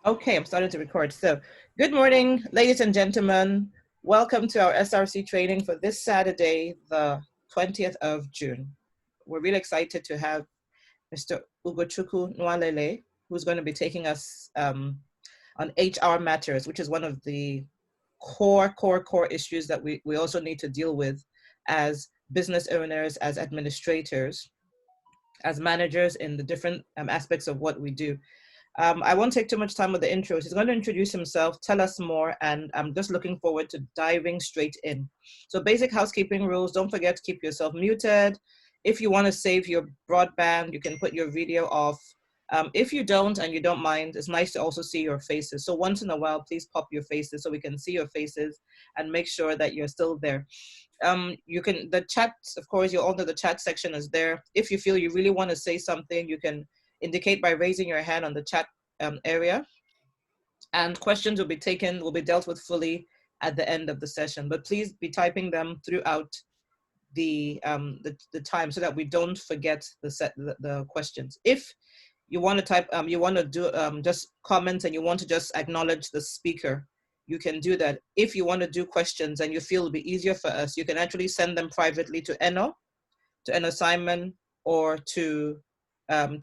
Okay, I'm starting to record. So, good morning, ladies and gentlemen. Welcome to our SRC training for this Saturday, the 20th of June. We're really excited to have Mr. Ugochukwu Nwaelele, who's going to be taking us on HR matters, which is one of the core issues that we also need to deal with as business owners, as administrators, as managers in the different aspects of what we do. I won't take too much time with the intros. He's going to introduce himself, tell us more, and I'm just looking forward to diving straight in. So basic housekeeping rules, don't forget to keep yourself muted. If you want to save your broadband, you can put your video off. If you don't and you don't mind, it's nice to also see your faces. So once in a while, please pop your faces so we can see your faces and make sure that you're still there. The chat, of course, you'll all know the chat section is there. If you feel you really want to say something, you can indicate by raising your hand on the chat area, and questions will be dealt with fully at the end of the session. But please be typing them throughout the time so that we don't forget the questions. If you want to type, you want to do just comments and you want to just acknowledge the speaker, you can do that. If you want to do questions and you feel it'll be easier for us, you can actually send them privately to Eno Simon, or to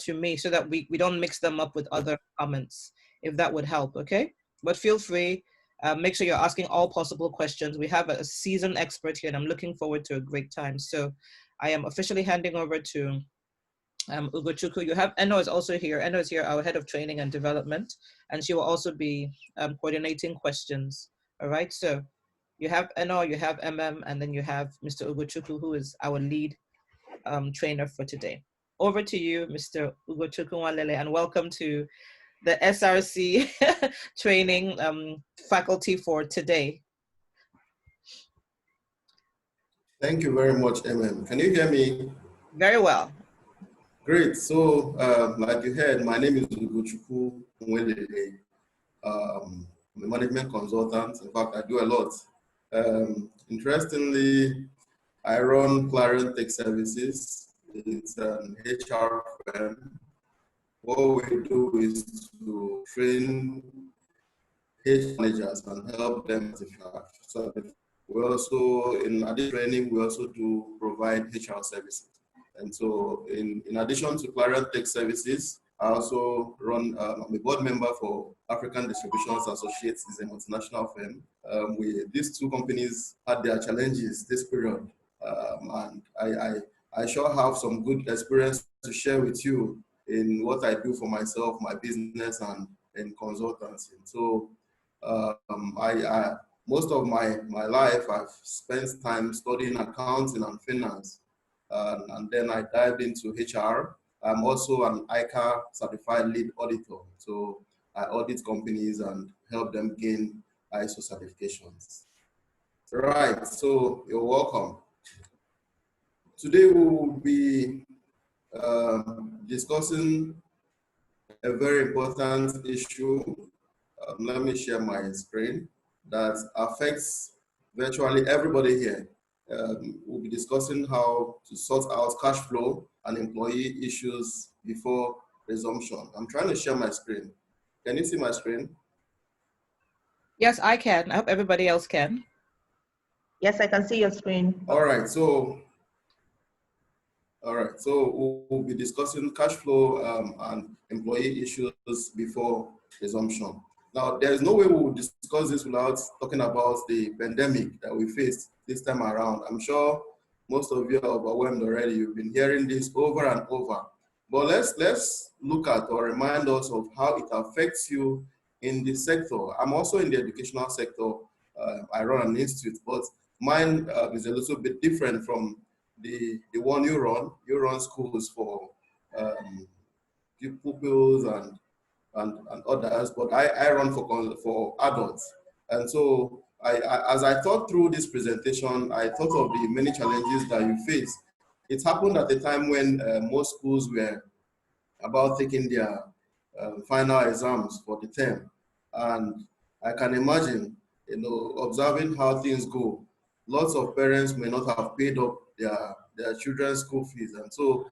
me, so that we don't mix them up with other comments, if that would help, okay? But feel free, make sure you're asking all possible questions. We have a seasoned expert here and I'm looking forward to a great time. So I am officially handing over to Ugochukwu. You have Eno is also here. Eno is here, our head of training and development, and she will also be coordinating questions. All right, so you have Eno, you have and then you have Mr. Ugochukwu, who is our lead trainer for today. Over to you, Mr. Ugochukwu Nwaelele, and welcome to the SRC training faculty for today. Thank you very much, Can you hear me? Very well. Great. So, like you heard, my name is Ugochukwu Nwaelele. I'm a management consultant. In fact, I do a lot. Interestingly, I run Clarion Tech Services. It's an HR firm. What we do is to train HR managers and help them so we also, in addition to training, we also do provide HR services. And so in addition to Clarion Tech Services, I also run, I'm a board member for African Distributions Associates. It's a multinational firm. These two companies had their challenges this period. And I sure have some good experience to share with you in what I do for myself, my business, and in consultancy. So most of my life, I've spent time studying accounting and finance. And then I dived into HR. I'm also an ICA certified lead auditor. So I audit companies and help them gain ISO certifications. Right, so you're welcome. Today we will be discussing a very important issue. Let me share my screen that affects virtually everybody here. We'll be discussing how to sort out cash flow and employee issues before resumption. I'm trying to share my screen. Can you see my screen? Yes, I can. I hope everybody else can. Yes, I can see your screen. All right, so we'll be discussing cash flow and employee issues before resumption. Now, there's no way we will discuss this without talking about the pandemic that we faced this time around. I'm sure most of you are overwhelmed already. You've been hearing this over and over. But let's look at or remind us of how it affects you in the sector. I'm also in the educational sector. I run an institute, but mine is a little bit different from the one you run. You run schools for pupils and others, but I run for adults. And so as I thought through this presentation, I thought of the many challenges that you face. It happened at a time when most schools were about taking their final exams for the term. And I can imagine, observing how things go. Lots of parents may not have paid up their children's school fees. And so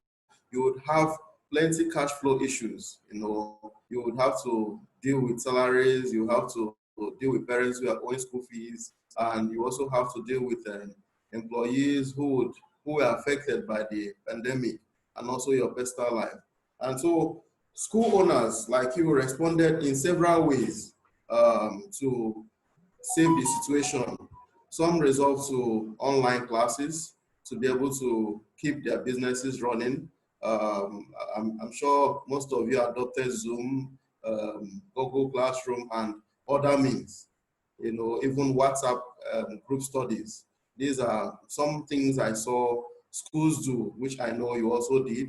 you would have plenty cash flow issues. You would have to deal with salaries, you have to deal with parents who are owing school fees, and you also have to deal with employees who were affected by the pandemic, and also your personal life. And so school owners like you responded in several ways to save the situation. Some resort to online classes to be able to keep their businesses running. I'm sure most of you adopted Zoom, Google Classroom, and other means, even WhatsApp group studies. These are some things I saw schools do, which I know you also did.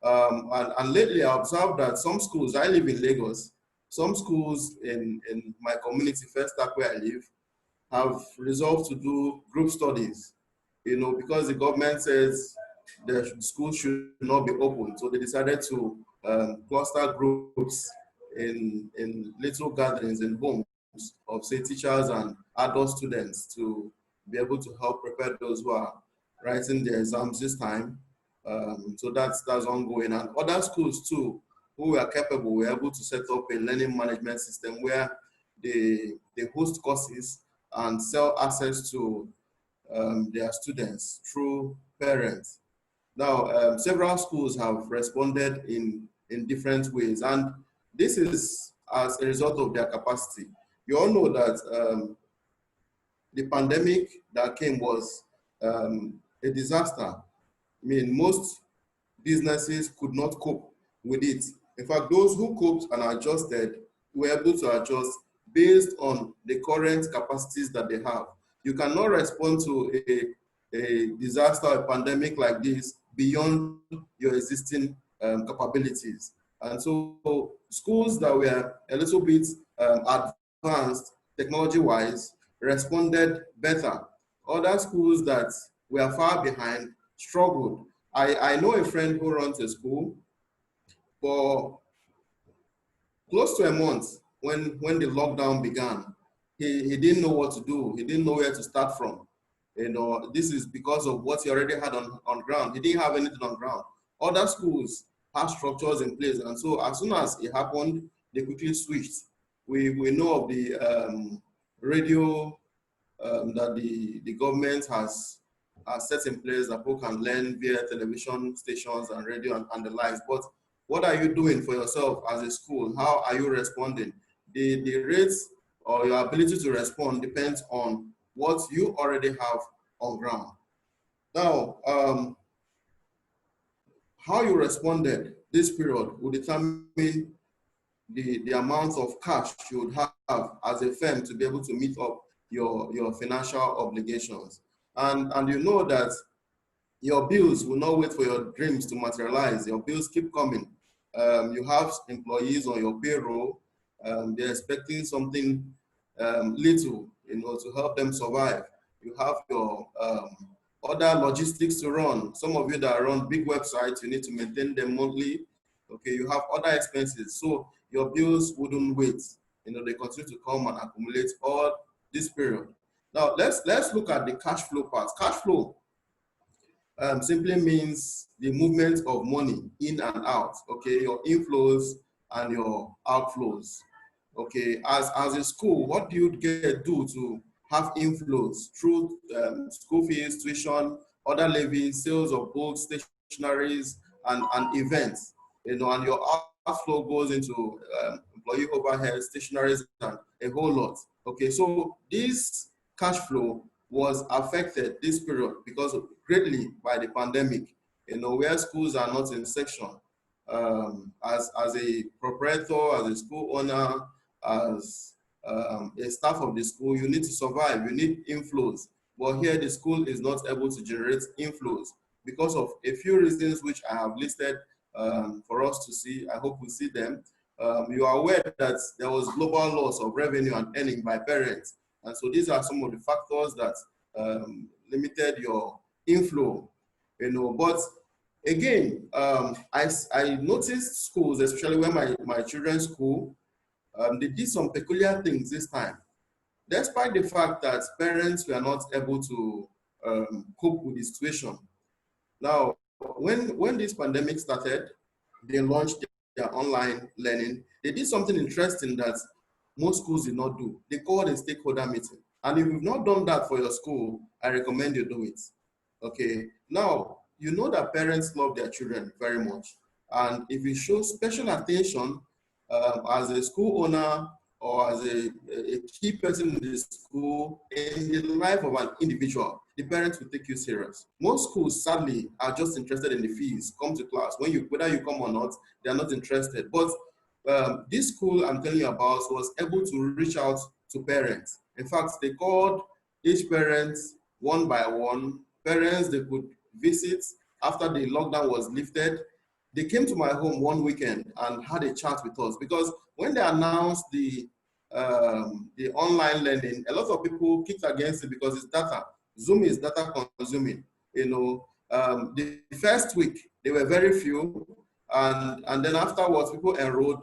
And lately I observed that some schools, I live in Lagos, some schools in my community, First Stack where I live, have resolved to do group studies, because the government says the schools should not be open. So they decided to cluster groups in little gatherings in homes of, say, teachers and adult students to be able to help prepare those who are writing their exams this time. So that's ongoing. And other schools too, who were capable, were able to set up a learning management system where they host courses and sell access to their students through parents. Now, several schools have responded in different ways, and this is as a result of their capacity. You all know that the pandemic that came was a disaster. I mean, most businesses could not cope with it. In fact, those who coped and adjusted were able to adjust based on the current capacities that they have. You cannot respond to a disaster, a pandemic like this beyond your existing capabilities. And so schools that were a little bit advanced technology-wise responded better. Other schools that were far behind struggled. I know a friend who runs a school. For close to a month, when the lockdown began, he didn't know what to do. He didn't know where to start from. This is because of what he already had on ground. He didn't have anything on ground. Other schools have structures in place, and so as soon as it happened, they quickly switched. We know of the radio that the government has set in place that people can learn via television stations and radio and the likes. But what are you doing for yourself as a school? How are you responding? The rates or your ability to respond depends on what you already have on ground. Now, how you responded this period will determine the amount of cash you would have as a firm to be able to meet up your financial obligations. And you know that your bills will not wait for your dreams to materialize. Your bills keep coming. You have employees on your payroll. They're expecting something little, to help them survive. You have your other logistics to run. Some of you that run big websites, you need to maintain them monthly. Okay, you have other expenses. So your bills wouldn't wait. They continue to come and accumulate all this period. Now, let's look at the cash flow part. Cash flow simply means the movement of money in and out, okay, your inflows and your outflows. Okay, as a school, what do you do to have inflows through school fees, tuition, other levies, sales of books, stationaries, and events, and your outflow goes into employee overhead, stationaries, and a whole lot. Okay, so this cash flow was affected this period because of greatly by the pandemic, where schools are not in session. As a proprietor, as a school owner, as a staff of the school, you need to survive, you need inflows. But here the school is not able to generate inflows because of a few reasons which I have listed for us to see. I hope we see them. You are aware that there was global loss of revenue and earning by parents. And so these are some of the factors that limited your inflow, But again, I noticed schools, especially when my children's school, they did some peculiar things this time. Despite the fact that parents were not able to cope with the situation. Now, when this pandemic started, they launched their online learning, they did something interesting that most schools did not do. They called a stakeholder meeting. And if you've not done that for your school, I recommend you do it. Okay. Now, you know that parents love their children very much. And if you show special attention as a school owner or as a key person in the school, in the life of an individual, the parents will take you serious. Most schools, sadly, are just interested in the fees. Come to class. Whether you come or not, they are not interested. But this school I'm telling you about was able to reach out to parents. In fact, they called each parent one by one. Parents they could visit after the lockdown was lifted. They came to my home one weekend and had a chat with us, because when they announced the online learning, a lot of people kicked against it because it's data. Zoom is data consuming. The first week they were very few, and then afterwards people enrolled.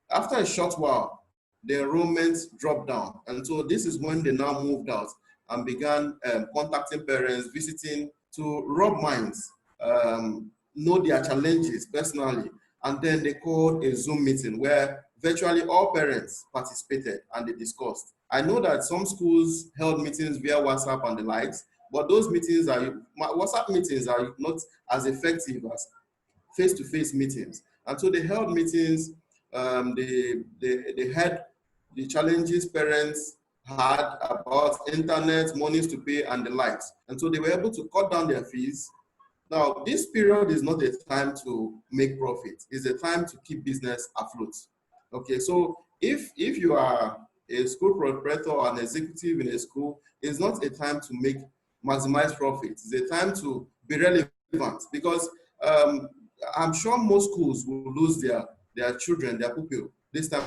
After a short while, the enrollment dropped down, and so this is when they now moved out and began contacting parents, visiting to rub minds, know their challenges personally, and then they called a Zoom meeting where virtually all parents participated and they discussed. I know that some schools held meetings via WhatsApp and the likes, but those meetings WhatsApp meetings are not as effective as face-to-face meetings. And so they held meetings, they had the challenges parents had about internet, monies to pay, and the likes. And so they were able to cut down their fees. Now, this period is not a time to make profit. It's a time to keep business afloat. Okay, so if you are a school proprietor or an executive in a school, it's not a time to maximize profits. It's a time to be relevant, because I'm sure most schools will lose their children, their pupil this time.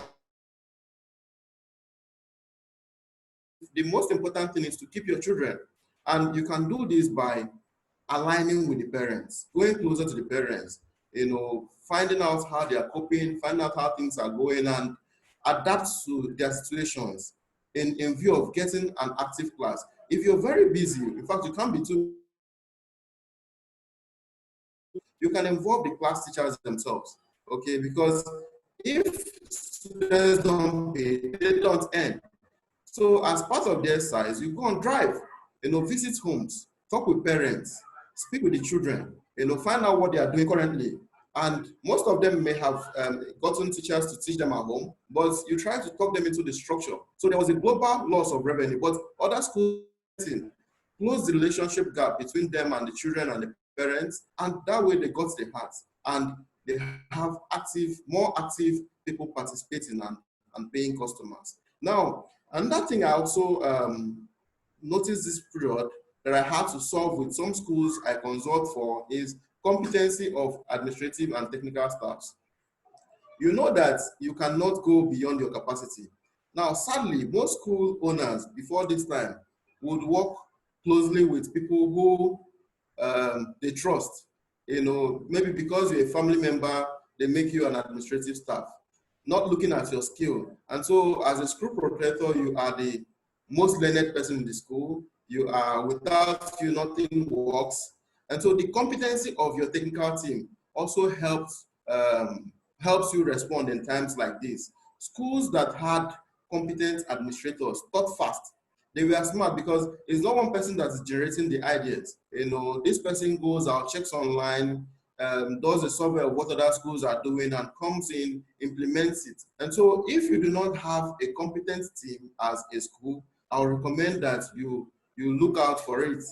The most important thing is to keep your children. And you can do this by aligning with the parents, going closer to the parents, finding out how they are coping, finding out how things are going, and adapt to their situations in view of getting an active class. If you're very busy, in fact, you can't be too, you can involve the class teachers themselves, okay? Because if students don't pay, they don't earn. So as part of the exercise, you go and drive, visit homes, talk with parents, speak with the children, find out what they are doing currently. And most of them may have gotten teachers to teach them at home, but you try to talk them into the structure. So there was a global loss of revenue, but other schools close the relationship gap between them and the children and the parents, and that way they got the heart, and they have more active people participating and paying customers. Now, another thing I also noticed this period that I had to solve with some schools I consult for is competency of administrative and technical staffs. You know that you cannot go beyond your capacity. Now, sadly, most school owners before this time would work closely with people who they trust. Maybe because you're a family member, they make you an administrative staff, not looking at your skill. And so as a school proprietor, you are the most learned person in the school. You are, without you, nothing works. And so the competency of your technical team also helps you respond in times like this. Schools that had competent administrators thought fast. They were smart because it's not one person that's generating the ideas. This person goes out, checks online, does a survey of what other schools are doing, and comes in, implements it. And so if you do not have a competent team as a school, I would recommend that you look out for it.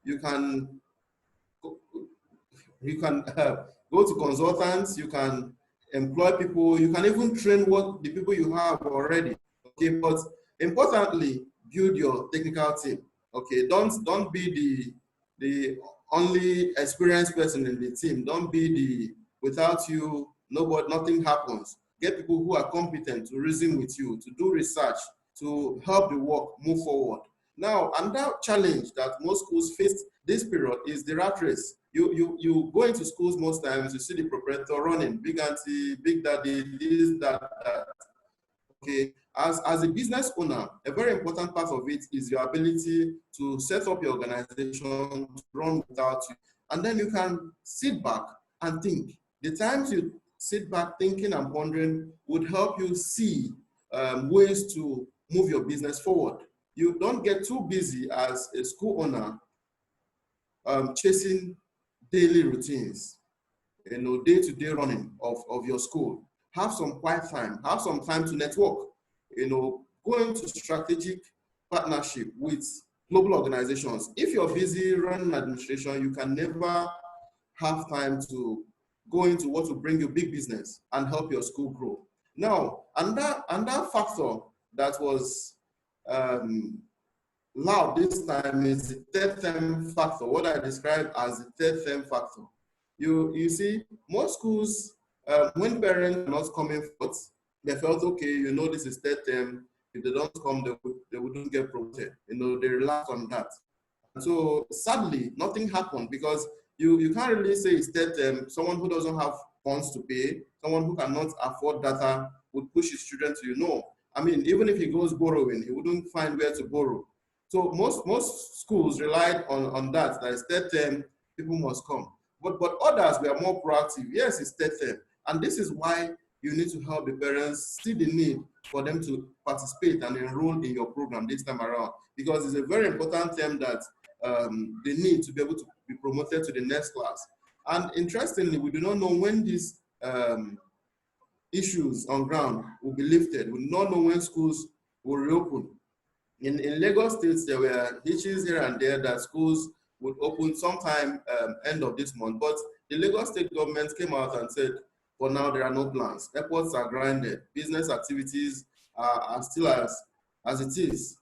You can go to consultants, you can employ people, you can even train the people you have already. Okay, but importantly, build your technical team. Okay, don't be the only experienced person in the team. Don't be without you, nothing happens. Get people who are competent to reason with you, to do research, to help the work move forward. Now, another challenge that most schools faced this period is the rat race. You go into schools most times, you see the proprietor running, big auntie, big daddy, this, that. Okay, as a business owner, a very important part of it is your ability to set up your organization, to run without you. And then you can sit back and think. The times you sit back thinking and pondering would help you see ways to move your business forward. You don't get too busy as a school owner chasing daily routines, day-to-day running of your school. Have some quiet time, have some time to network, go into strategic partnership with global organizations. If you're busy running administration, you can never have time to go into what will bring you big business and help your school grow. Now, another factor that was loud this time is the third term factor, what I describe as the third term factor. You see, most schools, when parents are not coming forth, they felt, okay, this is third term. If they don't come, they wouldn't get promoted. They relax on that. And so sadly, nothing happened because you can't really say it's third term. Someone who doesn't have funds to pay, someone who cannot afford data would push his children to, I mean, even if he goes borrowing, he wouldn't find where to borrow. So most schools relied on that is third term, people must come. But others were more proactive. Yes, it's third term. And this is why you need to help the parents see the need for them to participate and enroll in your program this time around. Because it's a very important term that they need to be able to be promoted to the next class. And interestingly, we do not know when these issues on ground will be lifted. We do not know when schools will reopen. In Lagos State, there were hitches here and there that schools would open sometime end of this month. But the Lagos State government came out and said, for now, there are no plans. Airports are grounded. Business activities are still as it is,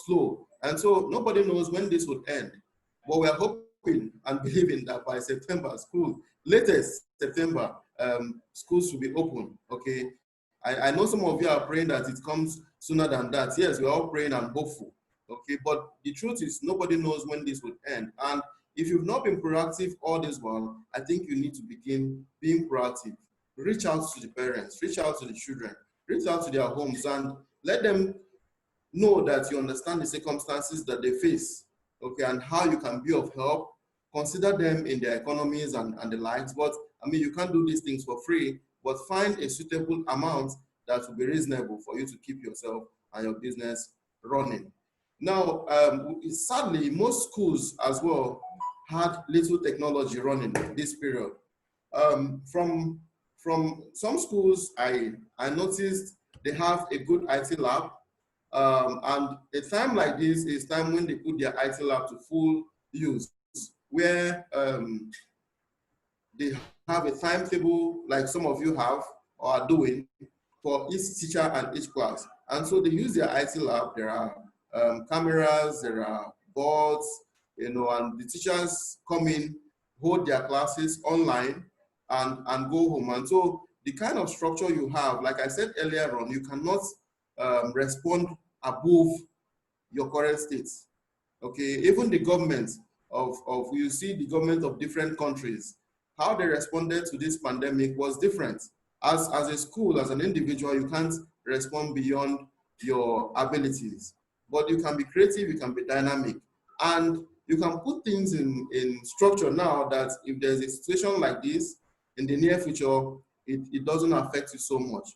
slow. And so nobody knows when this would end. But we are hoping and believing that by September, latest September, schools will be open, okay? I know some of you are praying that it comes sooner than that. Yes, we're all praying and hopeful, okay? But the truth is nobody knows when this will end. And if you've not been proactive all this while, I think you need to begin being proactive. Reach out to the parents, reach out to the children, reach out to their homes and let them know that you understand the circumstances that they face, okay, and how you can be of help. Consider them in their economies and the likes. But I mean, you can't do these things for free, but find a suitable amount that will be reasonable for you to keep yourself and your business running. Now, sadly, most schools as well had little technology running this period. From some schools, I noticed they have a good IT lab. And a time like this is time when they put their IT lab to full use, where they have a timetable like some of you have or are doing for each teacher and each class. And so they use their IT lab. There are cameras, there are boards, and the teachers come in, hold their classes online and go home. And so the kind of structure you have, like I said earlier on, you cannot respond above your current states. Okay, even the government you see the government of different countries, how they responded to this pandemic was different. As a school, as an individual, you can't respond beyond your abilities, but you can be creative, you can be dynamic, and you can put things in structure now that if there's a situation like this in the near future, it doesn't affect you so much.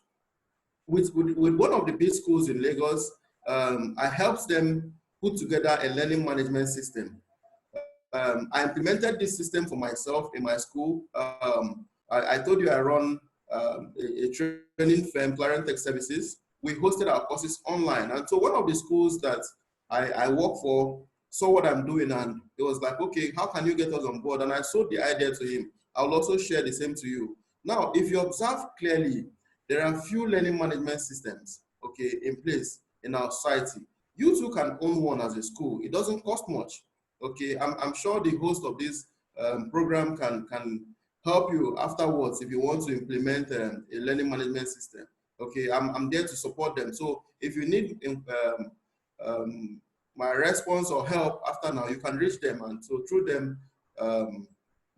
With one of the big schools in Lagos, I helped them put together a learning management system. I implemented this system for myself in my school. I told you I run a training firm, Clarent Tech Services. We hosted our courses online. And so one of the schools that I work for saw what I'm doing and it was like, okay, how can you get us on board? And I sold the idea to him. I'll also share the same to you. Now, if you observe clearly, there are few learning management systems, okay, in place in our society. You too can own one as a school. It doesn't cost much, okay? I'm sure the host of this program can help you afterwards if you want to implement a learning management system, okay? I'm there to support them. So if you need my response or help after now, you can reach them, and so through them,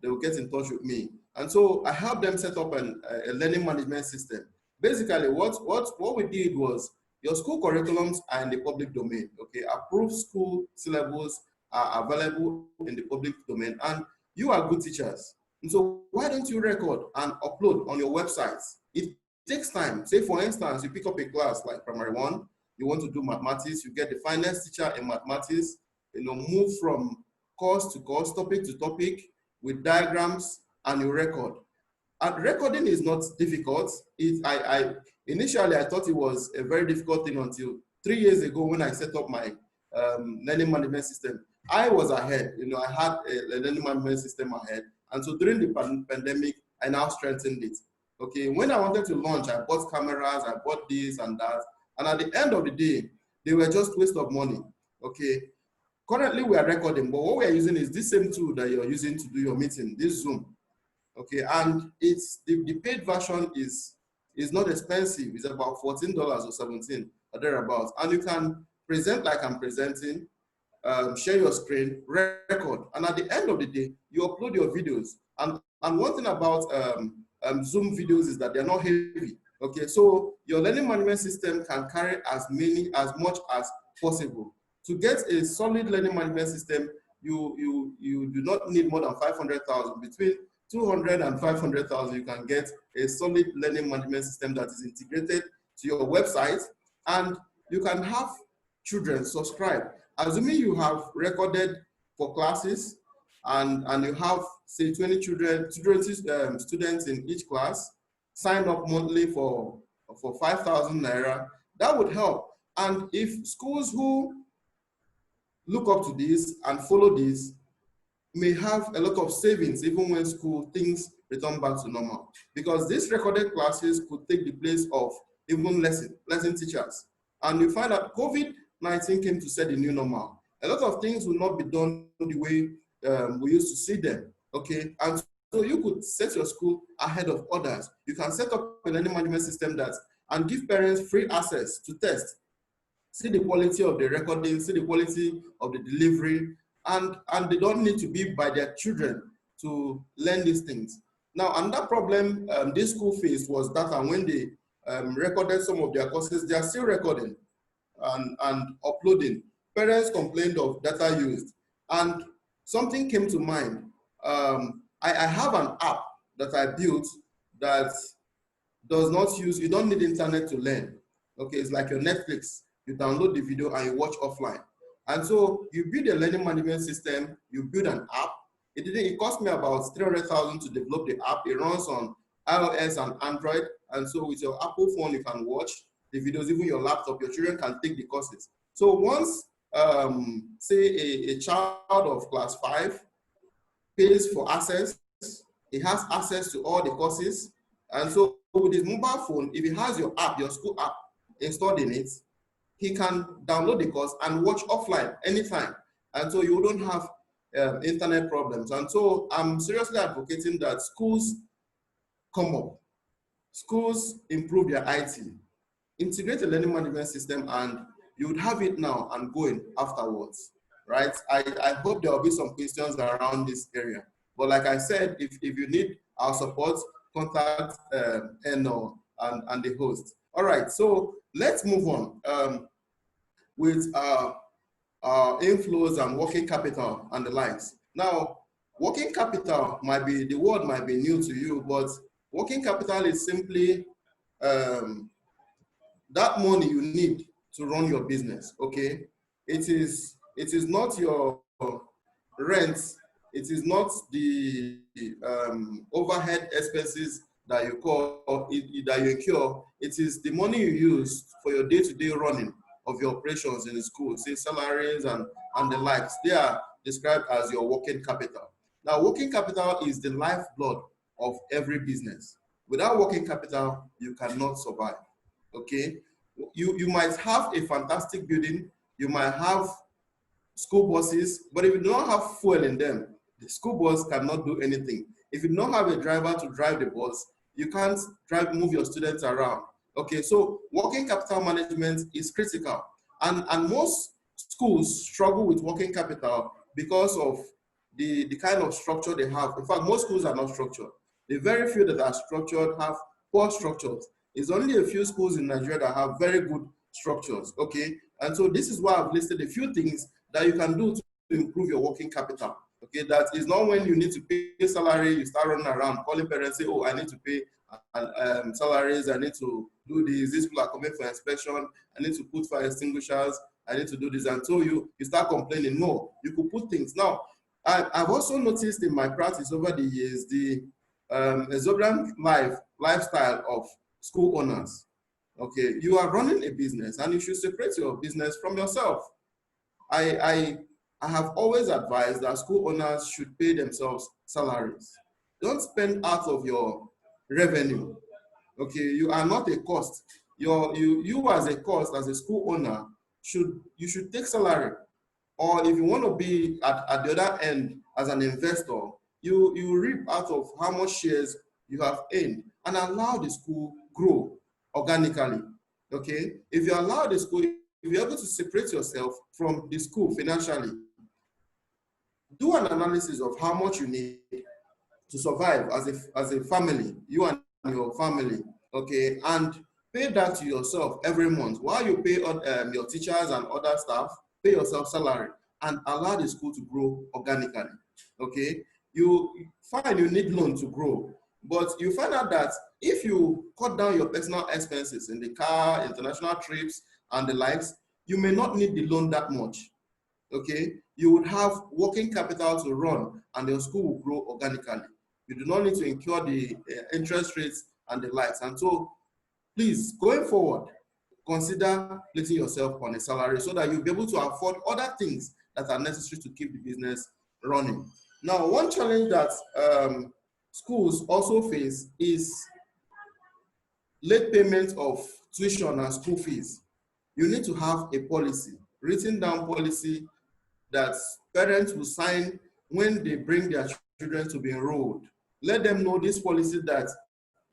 they will get in touch with me. And so I helped them set up a learning management system. Basically, what we did was, your school curriculums are in the public domain, okay? Approved school syllables are available in the public domain, and you are good teachers. And so why don't you record and upload on your websites? It takes time. Say for instance, you pick up a class like primary 1, you want to do mathematics, you get the finance teacher in mathematics, move from course to course, topic to topic with diagrams, and you record. And recording is not difficult. Initially, I thought it was a very difficult thing until 3 years ago when I set up my learning management system. I was ahead. I had a learning management system ahead. And so during the pandemic, I now strengthened it. Okay, when I wanted to launch, I bought cameras, I bought this and that. And at the end of the day, they were just waste of money. Okay, currently we are recording, but what we are using is this same tool that you're using to do your meeting, this Zoom. Okay, and it's the paid version is not expensive. It's about $14 or $17 or thereabouts, and you can present like I'm presenting, share your screen, record, and at the end of the day, you upload your videos. And one thing about Zoom videos is that they're not heavy. Okay, so your learning management system can carry as much as possible. To get a solid learning management system, you do not need more than 500,000. Between 200 and 500,000, you can get a solid learning management system that is integrated to your website, and you can have children subscribe. Assuming you have recorded for classes and you have, say, 20 students in each class, sign up monthly for 5,000 naira, that would help. And if schools who look up to this and follow this may have a lot of savings even when school things return back to normal, because these recorded classes could take the place of even lesson teachers. And you find that COVID-19 came to set the new normal. A lot of things will not be done the way we used to see them. Okay, and so you could set your school ahead of others. You can set up a learning management system and give parents free access to test, see the quality of the recording, see the quality of the delivery, and they don't need to be by their children to learn these things. Now, another problem this school faced was that when they recorded some of their courses, they are still recording and uploading. Parents complained of data used, and something came to mind. I have an app that I built that does not use, you don't need internet to learn. Okay, it's like your Netflix. You download the video and you watch offline. And so you build a learning management system, you build an app. It cost me about 300,000 to develop the app. It runs on iOS and Android. And so with your Apple phone, you can watch the videos, even your laptop, your children can take the courses. So once, say a child of class 5 pays for access, he has access to all the courses. And so with his mobile phone, if he has your app, your school app installed in it, he can download the course and watch offline anytime. And so you don't have internet problems. And so I'm seriously advocating that schools come up, schools improve their IT, integrate a learning management system, and you would have it now and going afterwards, right? I hope there will be some questions around this area. But like I said, if you need our support, contact Eno and the host. All right, so let's move on with inflows and working capital and the likes. Now, working capital the word might be new to you, but working capital is simply that money you need to run your business, okay? It is not your rent, it is not the overhead expenses that you incur. It is the money you use for your day-to-day running of your operations in the school, say salaries and the likes. They are described as your working capital. Now, working capital is the lifeblood of every business. Without working capital, you cannot survive, okay? You might have a fantastic building, you might have school buses, but if you don't have fuel in them, the school bus cannot do anything. If you don't have a driver to drive the bus, you can't move your students around. Okay, so working capital management is critical. And most schools struggle with working capital because of the kind of structure they have. In fact, most schools are not structured. The very few that are structured have poor structures. It's only a few schools in Nigeria that have very good structures, okay? And so this is why I've listed a few things that you can do to improve your working capital. Okay, that is not when you need to pay salary, you start running around calling parents, say, oh, I need to pay salaries, I need to do this, these people are coming for inspection, I need to put fire extinguishers, I need to do this, and so you start complaining. No, you could put things. Now, I've also noticed in my practice over the years, the exorbitant lifestyle of school owners. Okay, you are running a business and you should separate your business from yourself. I have always advised that school owners should pay themselves salaries. Don't spend out of your revenue. Okay, you are not a cost. You as a cost, as a school owner, you should take salary. Or if you want to be at the other end as an investor, you reap out of how much shares you have earned and allow the school grow organically. Okay, if you allow the school, if you're able to separate yourself from the school financially, do an analysis of how much you need to survive as a family, you and your family, okay, and pay that to yourself every month. While you pay your teachers and other staff, pay yourself salary and allow the school to grow organically, okay? You find you need loan to grow, but you find out that if you cut down your personal expenses in the car, international trips, and the likes, you may not need the loan that much, okay? You would have working capital to run and your school will grow organically. You do not need to incur the interest rates and the likes. And so, please, going forward, consider placing yourself on a salary so that you'll be able to afford other things that are necessary to keep the business running. Now, one challenge that schools also face is late payment of tuition and school fees. You need to have a policy, written down policy that parents will sign when they bring their children to be enrolled. Let them know this policy that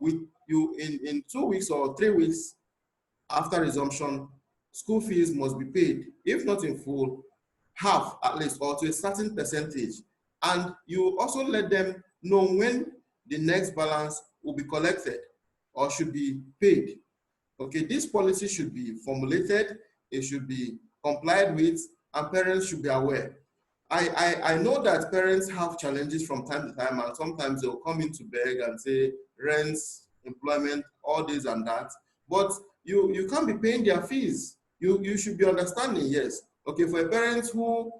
in 2 weeks or 3 weeks after resumption, school fees must be paid, if not in full, half at least, or to a certain percentage. And you also let them know when the next balance will be collected or should be paid. Okay, this policy should be formulated, it should be complied with, and parents should be aware. I know that parents have challenges from time to time, and sometimes they'll come in to beg and say rents, employment, all this and that. But you can't be paying their fees. You should be understanding, yes. Okay, for a parent who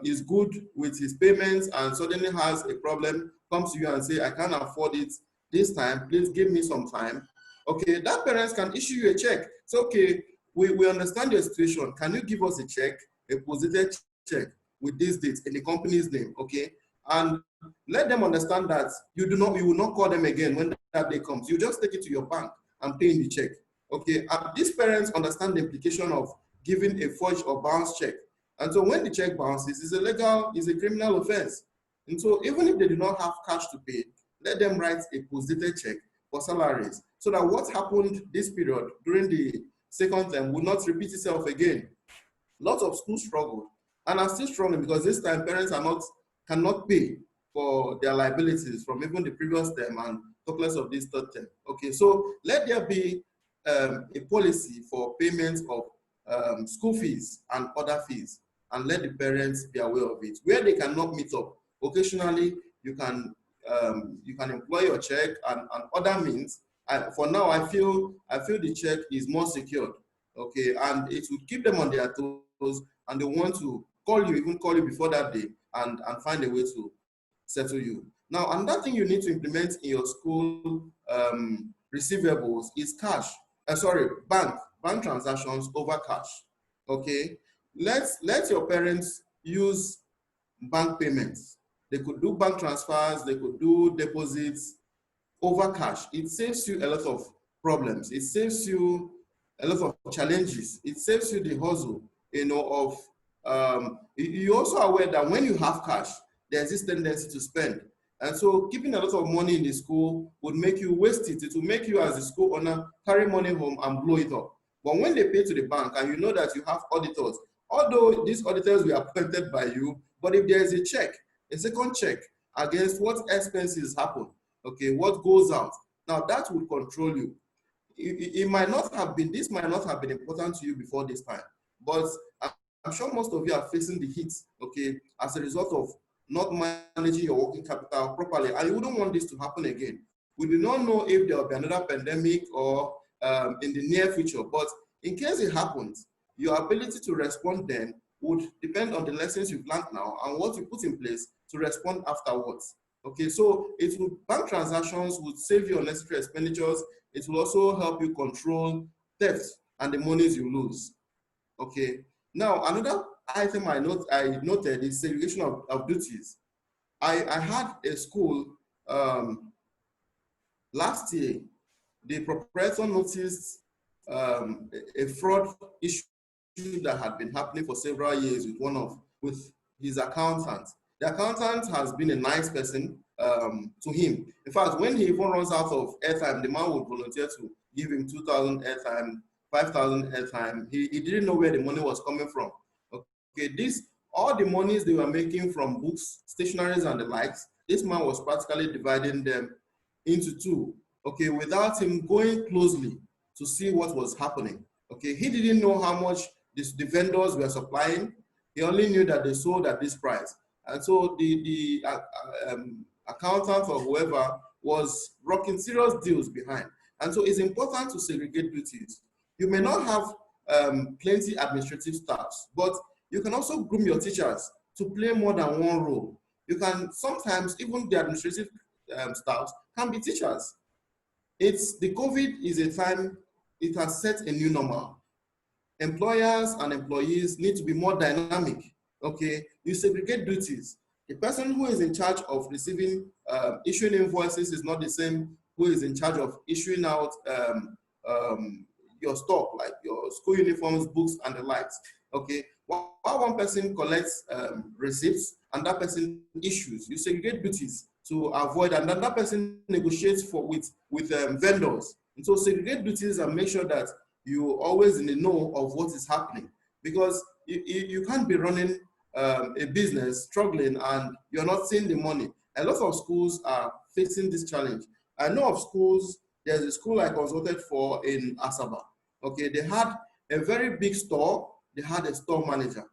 is good with his payments and suddenly has a problem, comes to you and say, I can't afford it this time, please give me some time. Okay, that parent can issue you a check. It's okay, we understand your situation. Can you give us a check, a positive check with this date in the company's name, okay? And let them understand that you will not call them again when that day comes. You just take it to your bank and pay in the check, okay? These parents understand the implication of giving a forged or bounced check. And so when the check bounces, it's a criminal offense. And so even if they do not have cash to pay, let them write a post-dated check for salaries so that what happened this period during the second term will not repeat itself again. Lots of schools struggle and are still struggling because this time parents cannot pay for their liabilities from even the previous term and talk less of this third term. Okay, so let there be a policy for payments of school fees and other fees, and let the parents be aware of it. Where they cannot meet up, occasionally you can employ your check and other means. For now, I feel the check is more secured, okay, and it will keep them on their toes, and they want to even call you before that day and find a way to settle you. Now, another thing you need to implement in your school receivables is bank transactions over cash, okay? Let your parents use bank payments. They could do bank transfers, they could do deposits over cash. It saves you a lot of problems. It saves you a lot of challenges. It saves you the hustle, of, you're also aware that when you have cash, there's this tendency to spend. And so keeping a lot of money in the school would make you waste it. It will make you as a school owner carry money home and blow it up. But when they pay to the bank and you know that you have auditors, although these auditors were appointed by you, but if there is a check, a second check against what expenses happen, okay, what goes out, now that will control you. This might not have been important to you before this time, but I'm sure most of you are facing the heat, okay, as a result of not managing your working capital properly. And you wouldn't want this to happen again. We do not know if there will be another pandemic or in the near future, but in case it happens, your ability to respond then would depend on the lessons you've learned now and what you put in place to respond afterwards. Okay, so bank transactions would save you unnecessary expenditures. It will also help you control theft and the monies you lose. Okay, now another item I noted is segregation of duties. I had a school last year. The proprietor noticed a fraud issue that had been happening for several years with his accountant. The accountant has been a nice person to him. In fact, when he even runs out of airtime, the man would volunteer to give him 2,000 airtime, 5,000 airtime. He didn't know where the money was coming from. Okay, all the monies they were making from books, stationaries, and the likes, this man was practically dividing them into two. Okay, without him going closely to see what was happening. Okay, he didn't know how much the vendors were supplying. He only knew that they sold at this price. And so the accountant or whoever was rocking serious deals behind. And so it's important to segregate duties. You may not have plenty administrative staffs, but you can also groom your teachers to play more than one role. You can sometimes, even the administrative staffs can be teachers. The COVID is a time, it has set a new normal. Employers and employees need to be more dynamic. Okay, you segregate duties. The person who is in charge of receiving, issuing invoices is not the same who is in charge of issuing out your stock, like your school uniforms, books, and the likes. Okay, while one person collects receipts and that person issues, you segregate duties to avoid, and then that person negotiates with vendors. And so segregate duties and make sure that you're always in the know of what is happening, because you can't be running a business struggling and you're not seeing the money. A lot of schools are facing this challenge. I know of schools, there's a school I consulted for in Asaba. Okay, they had a very big store, they had a store manager.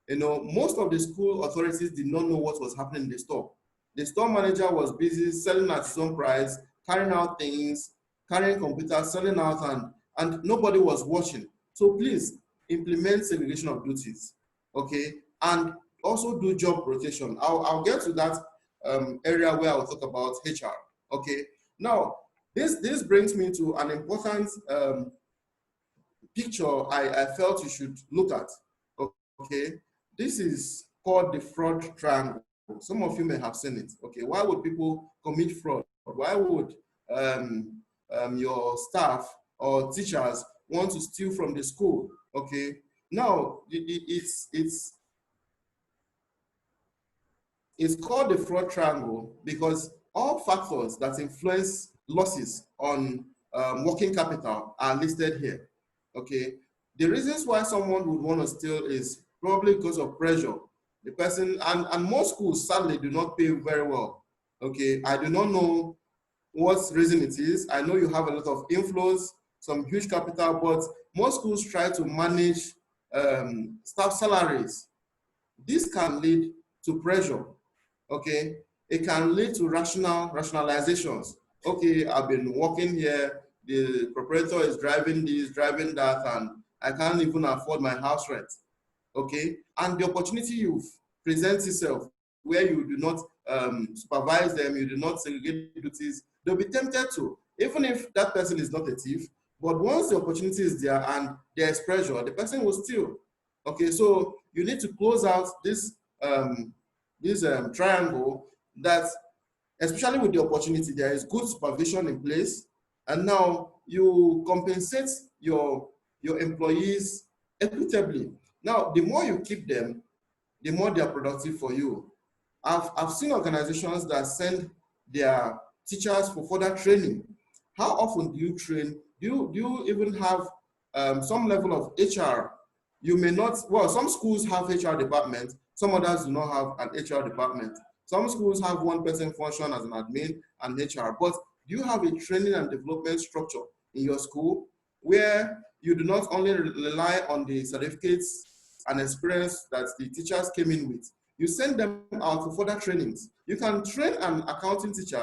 You know, most of the school authorities did not know what was happening in the store. The store manager was busy selling at his own price, carrying out things, carrying computers, selling out, and nobody was watching. So please implement segregation of duties, okay? And also do job rotation. I'll get to that area where I'll talk about HR, okay? Now, this brings me to an important picture I felt you should look at, okay? This is called the fraud triangle. Some of you may have seen it, okay? Why would people commit fraud? Why would your staff or teachers want to steal from the school, okay? Now, it's called the fraud triangle because all factors that influence losses on working capital are listed here, okay? The reasons why someone would want to steal is probably because of pressure. The person, and most schools sadly do not pay very well, okay? I do not know what reason it is. I know you have a lot of inflows, some huge capital, but most schools try to manage staff salaries. This can lead to pressure, okay? It can lead to rationalizations. Okay, I've been working here, the proprietor is driving this, driving that, and I can't even afford my house rent, okay? And the opportunity presents itself where you do not supervise them, you do not segregate duties, they'll be tempted to, even if that person is not a thief, but once the opportunity is there and there's pressure, the person will steal. Okay, so you need to close out this triangle that, especially with the opportunity, there is good supervision in place, and now you compensate your employees equitably. Now, the more you keep them, the more they are productive for you. I've seen organizations that send their teachers for further training. How often do you train? Do you even have some level of HR? You may not, well, some schools have HR department, some others do not have an HR department. Some schools have one person function as an admin and HR, but do you have a training and development structure in your school where you do not only rely on the certificates and experience that the teachers came in with, You send them out for further trainings. You can train an accounting teacher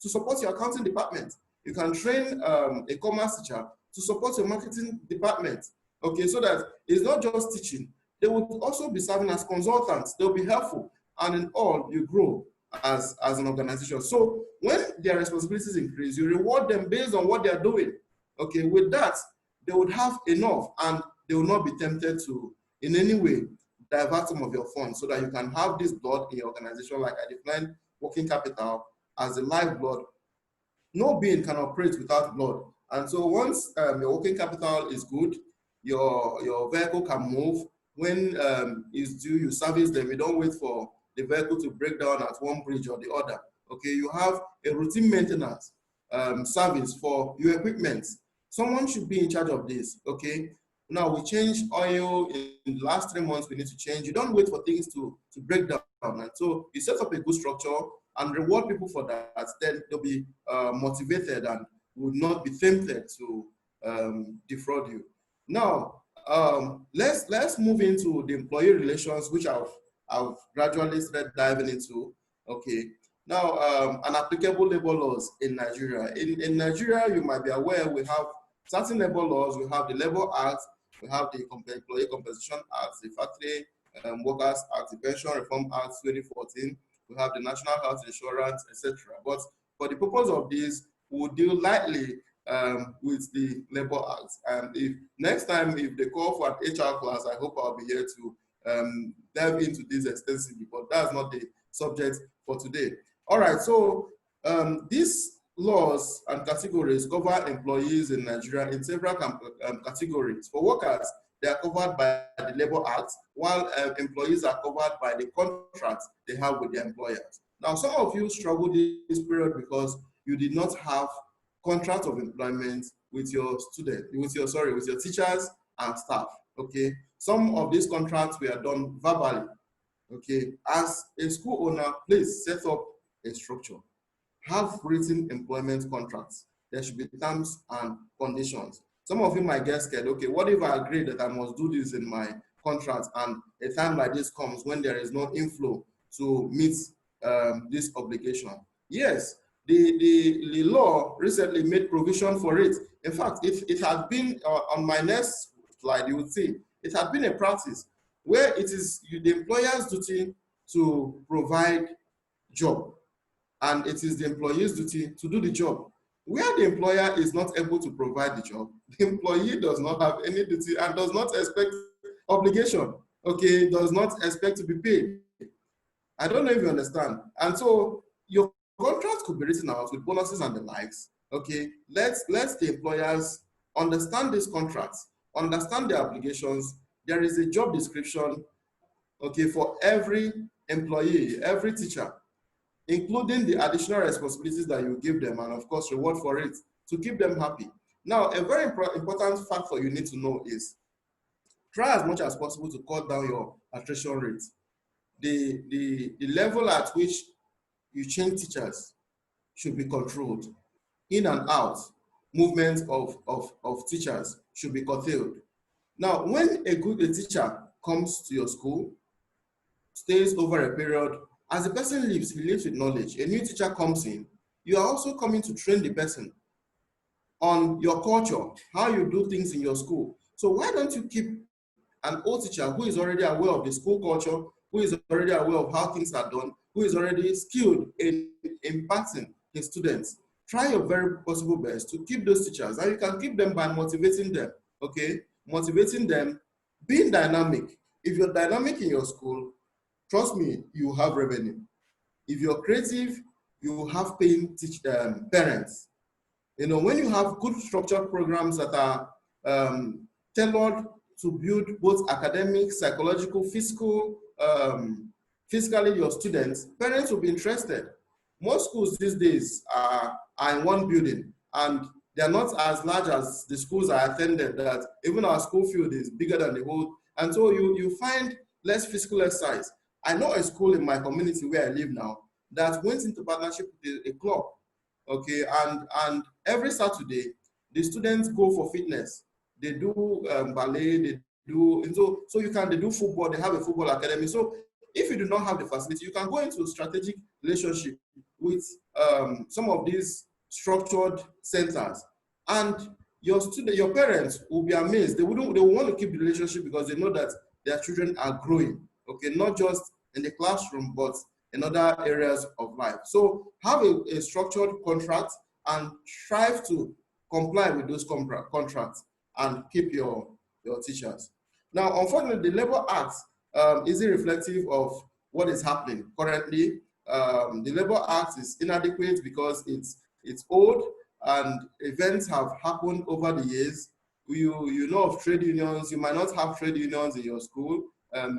to support your accounting department. You can train a commerce teacher to support your marketing department. Okay, so that it's not just teaching. They will also be serving as consultants. They'll be helpful. And in all, you grow as an organization. So when their responsibilities increase, you reward them based on what they're doing. Okay, with that, they would have enough and they will not be tempted to, in any way, divert some of your funds so that you can have this blood in your organization, like I defined working capital as the lifeblood. No being can operate without blood. And so once your working capital is good, your vehicle can move. When it's due, you service them. You don't wait for the vehicle to break down at one bridge or the other. Okay, you have a routine maintenance service for your equipment. Someone should be in charge of this. Okay, now we changed oil in the last 3 months. We need to change. You don't wait for things to break down. And so you set up a good structure and reward people for that. Then they'll be motivated and would not be tempted to defraud you. Now, let's move into the employee relations, which I've gradually started diving into. Okay. Now, unapplicable labor laws in Nigeria. In Nigeria, you might be aware we have certain labor laws. We have the Labor Act, we have the Employee Compensation Act, the Factory Workers Act, the Pension Reform Act 2014. We have the National Health Insurance, etc. But for the purpose of this, we'll deal lightly with the Labor Act. And if next time, if they call for an HR class, I hope I'll be here to dive into this extensively, but that's not the subject for today. All right, so these laws and categories cover employees in Nigeria in several categories. For workers, they are covered by the Labor Act, while employees are covered by the contracts they have with their employers. Now, some of you struggled this period because you did not have contract of employment with your with your teachers and staff. Okay, some of these contracts were done verbally. Okay, as a school owner, please set up a structure. Have written employment contracts. There should be terms and conditions. Some of you might get scared. Okay, what if I agree that I must do this in my contract and a time like this comes when there is no inflow to meet this obligation? Yes, the law recently made provision for it. In fact, it had been on my next slide, you will see, it had been a practice where it is the employer's duty to provide job, and it is the employee's duty to do the job. Where the employer is not able to provide the job, the employee does not have any duty and does not expect obligation, okay, does not expect to be paid. I don't know if you understand. And so your contract could be written out with bonuses and the likes, okay? Let the employers understand these contracts, understand their obligations. There is a job description, okay, for every employee, every teacher, including the additional responsibilities that you give them and of course reward for it to keep them happy. Now, a very important factor you need to know is try as much as possible to cut down your attrition rate. The level at which you change teachers should be controlled. In and out movement of teachers should be curtailed. Now, when a teacher comes to your school, stays over a period, as the person leaves, he leaves with knowledge. A new teacher comes in, you are also coming to train the person on your culture, how you do things in your school. So why don't you keep an old teacher who is already aware of the school culture, who is already aware of how things are done, who is already skilled in imparting his students. Try your very possible best to keep those teachers, and you can keep them by motivating them, okay? Motivating them, being dynamic. If you're dynamic in your school, trust me, you have revenue. If you're creative, you have paying parents. You know, when you have good structured programs that are tailored to build both academic, psychological, physical, physically your students, parents will be interested. Most schools these days are in one building, and they're not as large as the schools I attended, that even our school field is bigger than the whole. And so you find less physical exercise. I know a school in my community where I live now that went into partnership with a club, okay, and every Saturday the students go for fitness. They do ballet, they do, and so they do football. They have a football academy. So if you do not have the facility, you can go into a strategic relationship with some of these structured centers, and your parents will be amazed. They will want to keep the relationship because they know that their children are growing, okay, not just in the classroom, but in other areas of life. So have a structured contract and strive to comply with those contracts and keep your teachers. Now, unfortunately, the Labor Act isn't reflective of what is happening currently. The Labor Act is inadequate because it's old and events have happened over the years. You know of trade unions. You might not have trade unions in your school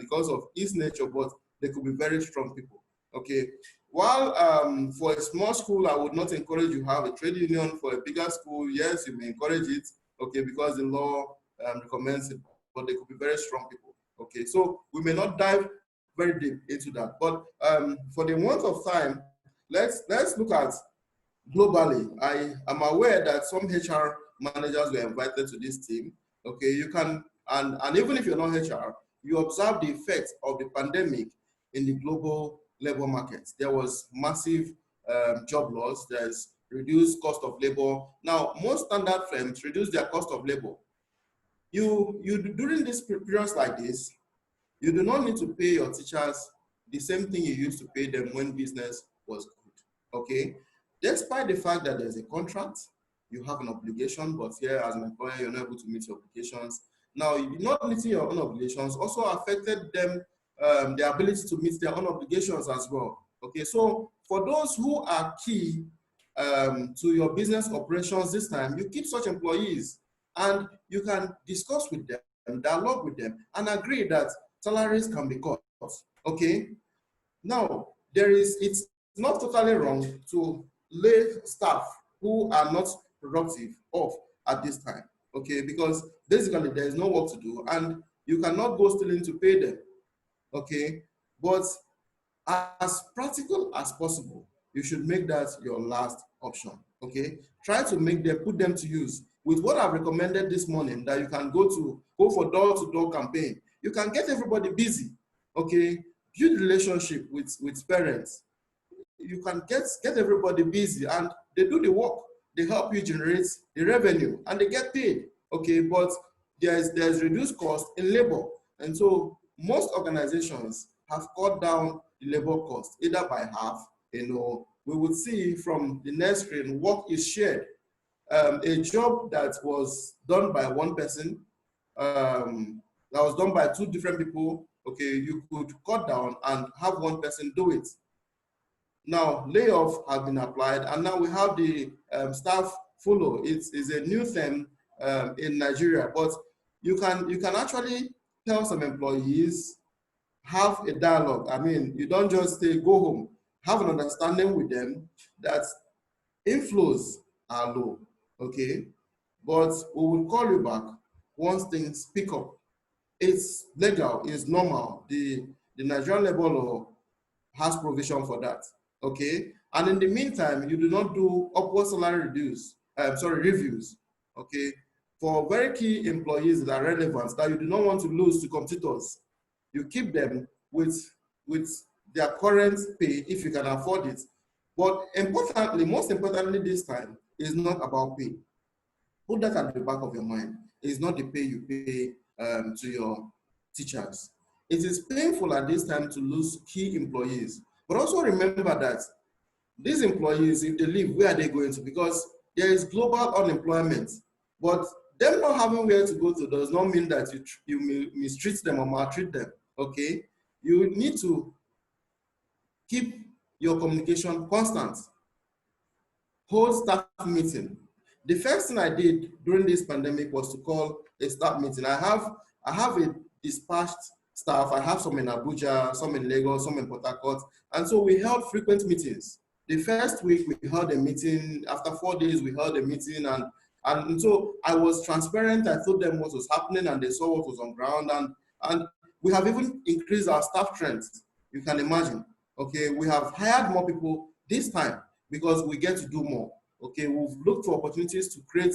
because of its nature, but they could be very strong people. Okay. While for a small school, I would not encourage you to have a trade union. For a bigger school, yes, you may encourage it. Okay, because the law recommends it, but they could be very strong people. Okay, so we may not dive very deep into that, but for the want of time, let's look at globally. I am aware that some HR managers were invited to this team. Okay, you can, and even if you're not HR, you observe the effects of the pandemic in the global labor markets. There was massive job loss. There's reduced cost of labor. Now, most standard firms reduce their cost of labor. You during these periods like this, you do not need to pay your teachers the same thing you used to pay them when business was good. Okay, despite the fact that there's a contract, you have an obligation, but here as an employer, you're not able to meet your obligations. Now, not meeting your own obligations also affected them, their ability to meet their own obligations as well. Okay, so for those who are key to your business operations this time, you keep such employees and you can discuss with them, dialogue with them, and agree that salaries can be cut. Okay, now it's not totally wrong to lay staff who are not productive off at this time. Okay, because basically there is no work to do and you cannot go stealing to pay them. Okay, but as practical as possible, you should make that your last option. Okay, try to put them to use with what I've recommended this morning, that you can go for door-to-door campaign. You can get everybody busy. Okay, build relationship with parents. You can get everybody busy and they do the work. They help you generate the revenue and they get paid. Okay, but there's reduced cost in labor. And so most organizations have cut down the labor cost either by half. You know, we would see from the next screen, work is shared. A job that was done by one person, that was done by two different people, okay, you could cut down and have one person do it. Now, layoff have been applied, and now we have the staff follow. It's a new thing in Nigeria, but you can actually tell some employees, have a dialogue. I mean, you don't just say go home. Have an understanding with them that inflows are low, okay? But we will call you back once things pick up. It's legal, it's normal. The Nigerian labor law has provision for that, okay? And in the meantime, you do not do upward salary reviews, okay? For very key employees that are relevant, that you do not want to lose to competitors, you keep them with their current pay if you can afford it. But importantly, most importantly this time, is not about pay. Put that at the back of your mind. It's not the pay you pay to your teachers. It is painful at this time to lose key employees. But also remember that these employees, if they leave, where are they going to? Because there is global unemployment. But them not having where to go to does not mean that you mistreat them or maltreat them, okay? You need to keep your communication constant. Hold staff meeting. The first thing I did during this pandemic was to call a staff meeting. I have a dispatched staff. I have some in Abuja, some in Lagos, some in Port Harcourt. And so we held frequent meetings. The first week we held a meeting. After 4 days, we held a meeting. And so I was transparent. I told them what was happening and they saw what was on ground. And we have even increased our staff strength. You can imagine. Okay, we have hired more people this time because we get to do more. Okay, we've looked for opportunities to create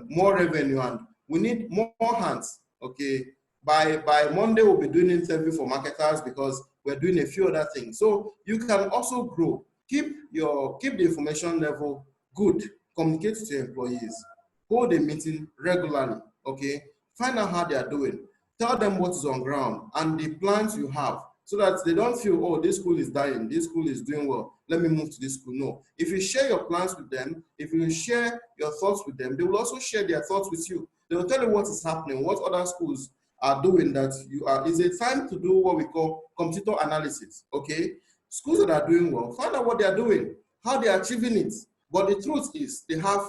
more revenue and we need more hands. Okay, by Monday we'll be doing interview for marketers because we're doing a few other things. So you can also grow. Keep the information level good. Communicate with your employees. Hold a meeting regularly, okay? Find out how they are doing. Tell them what is on ground and the plans you have, so that they don't feel, oh, this school is dying, this school is doing well, let me move to this school. No. If you share your plans with them, if you share your thoughts with them, they will also share their thoughts with you. They will tell you what is happening, what other schools are doing that you are. It's a time to do what we call competitor analysis, okay? Schools that are doing well, find out what they are doing, how they are achieving it. But the truth is, they have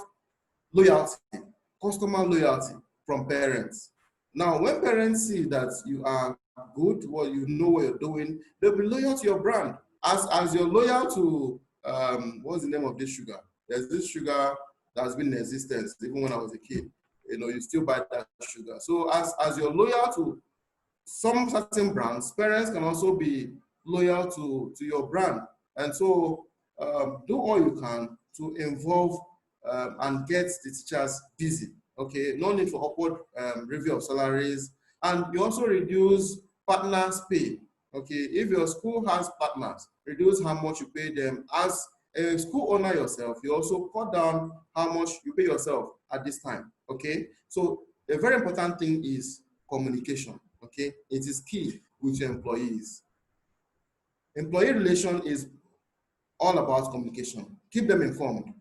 loyalty, customer loyalty from parents. Now, when parents see that you are good, well, you know what you're doing, they'll be loyal to your brand. As you're loyal to, what's the name of this sugar? There's this sugar that's been in existence even when I was a kid. You know, you still buy that sugar. So as you're loyal to some certain brands, parents can also be loyal to your brand. And so do all you can to involve and get the teachers busy. Okay, no need for upward review of salaries. And you also reduce partners' pay. Okay, if your school has partners, reduce how much you pay them. As a school owner yourself, you also cut down how much you pay yourself at this time. Okay, so a very important thing is communication. Okay, it is key with your employees. Employee relation is all about communication. Keep them informed.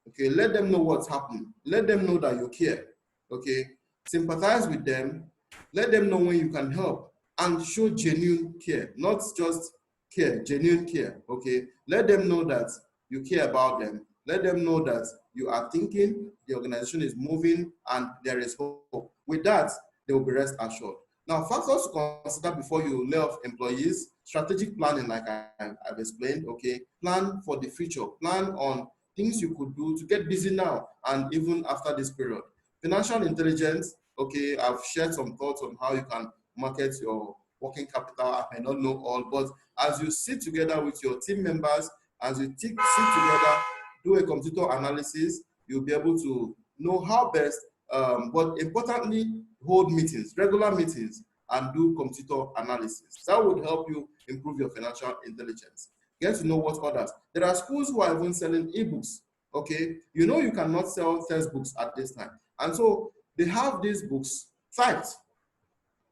Okay, let them know what's happening. Let them know that you care. Okay, sympathize with them. Let them know when you can help and show genuine care, not just care, genuine care. Okay, let them know that you care about them. Let them know that you are thinking, the organization is moving, and there is hope. With that, they will be rest assured. Now, factors to consider before you lay off employees: strategic planning, like I've explained. Okay, plan for the future. Plan on things you could do to get busy now and even after this period. Financial intelligence, okay, I've shared some thoughts on how you can market your working capital. I may not know all, but as you sit together with your team members, as you sit together, do a competitor analysis, you'll be able to know how best, but importantly, hold meetings, regular meetings, and do competitor analysis. That would help you improve your financial intelligence. Get to know what others. There are schools who are even selling ebooks. Okay, you know you cannot sell textbooks at this time, and so they have these books typed.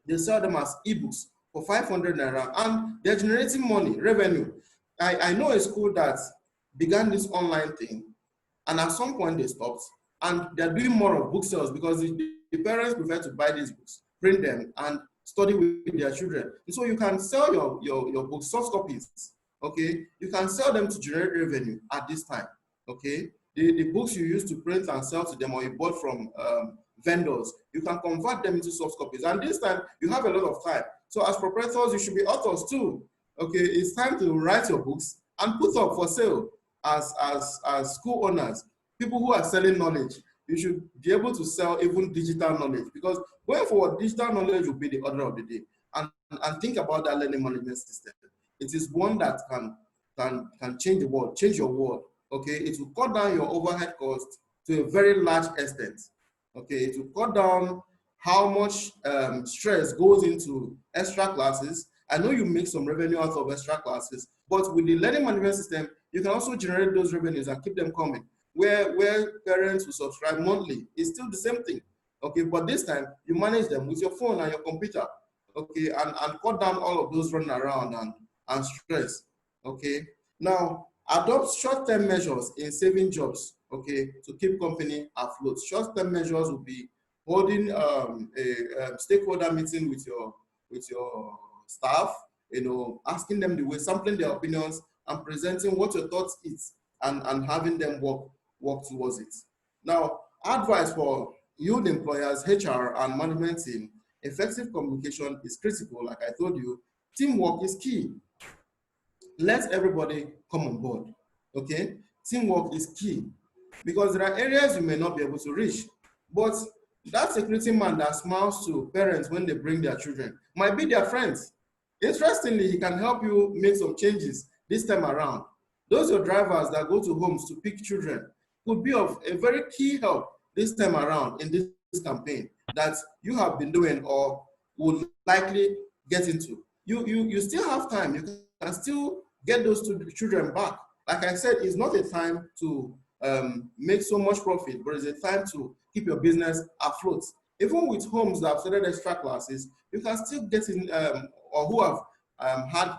They sell them as ebooks for 500 naira, and they're generating money, revenue. I know a school that began this online thing, and at some point they stopped, and they're doing more of book sales because the parents prefer to buy these books, print them, and study with their children. And so you can sell your books, soft copies. Okay, you can sell them to generate revenue at this time. Okay, the books you used to print and sell to them, or you bought from vendors, you can convert them into soft copies. And this time you have a lot of time. So as proprietors, you should be authors too. Okay, it's time to write your books and put up for sale. As school owners, people who are selling knowledge, you should be able to sell even digital knowledge, because going forward, digital knowledge will be the order of the day. And think about that learning management system. It is one that can change the world, change your world. Okay, it will cut down your overhead costs to a very large extent. Okay, it will cut down how much stress goes into extra classes. I know you make some revenue out of extra classes, but with the learning management system, you can also generate those revenues and keep them coming. Where parents will subscribe monthly, it's still the same thing. Okay, but this time you manage them with your phone and your computer. Okay, and cut down all of those running around and stress. Okay, now adopt short-term measures in saving jobs. Okay, to keep company afloat. Short-term measures will be holding a stakeholder meeting with your staff. You know, asking them the way, sampling their opinions, and presenting what your thoughts is, and having them work towards it. Now, advice for youth employers, HR, and management team: effective communication is critical. Like I told you, teamwork is key. Let everybody come on board. Okay, teamwork is key, because there are areas you may not be able to reach, but that security man that smiles to parents when they bring their children might be their friends. Interestingly, he can help you make some changes this time around. Those your drivers that go to homes to pick children could be of a very key help this time around in this campaign that you have been doing or would likely get into. you still have time. You can still get those two children back. Like I said, it's not a time to make so much profit, but it's a time to keep your business afloat. Even with homes that have started extra classes, you can still get in, or who have had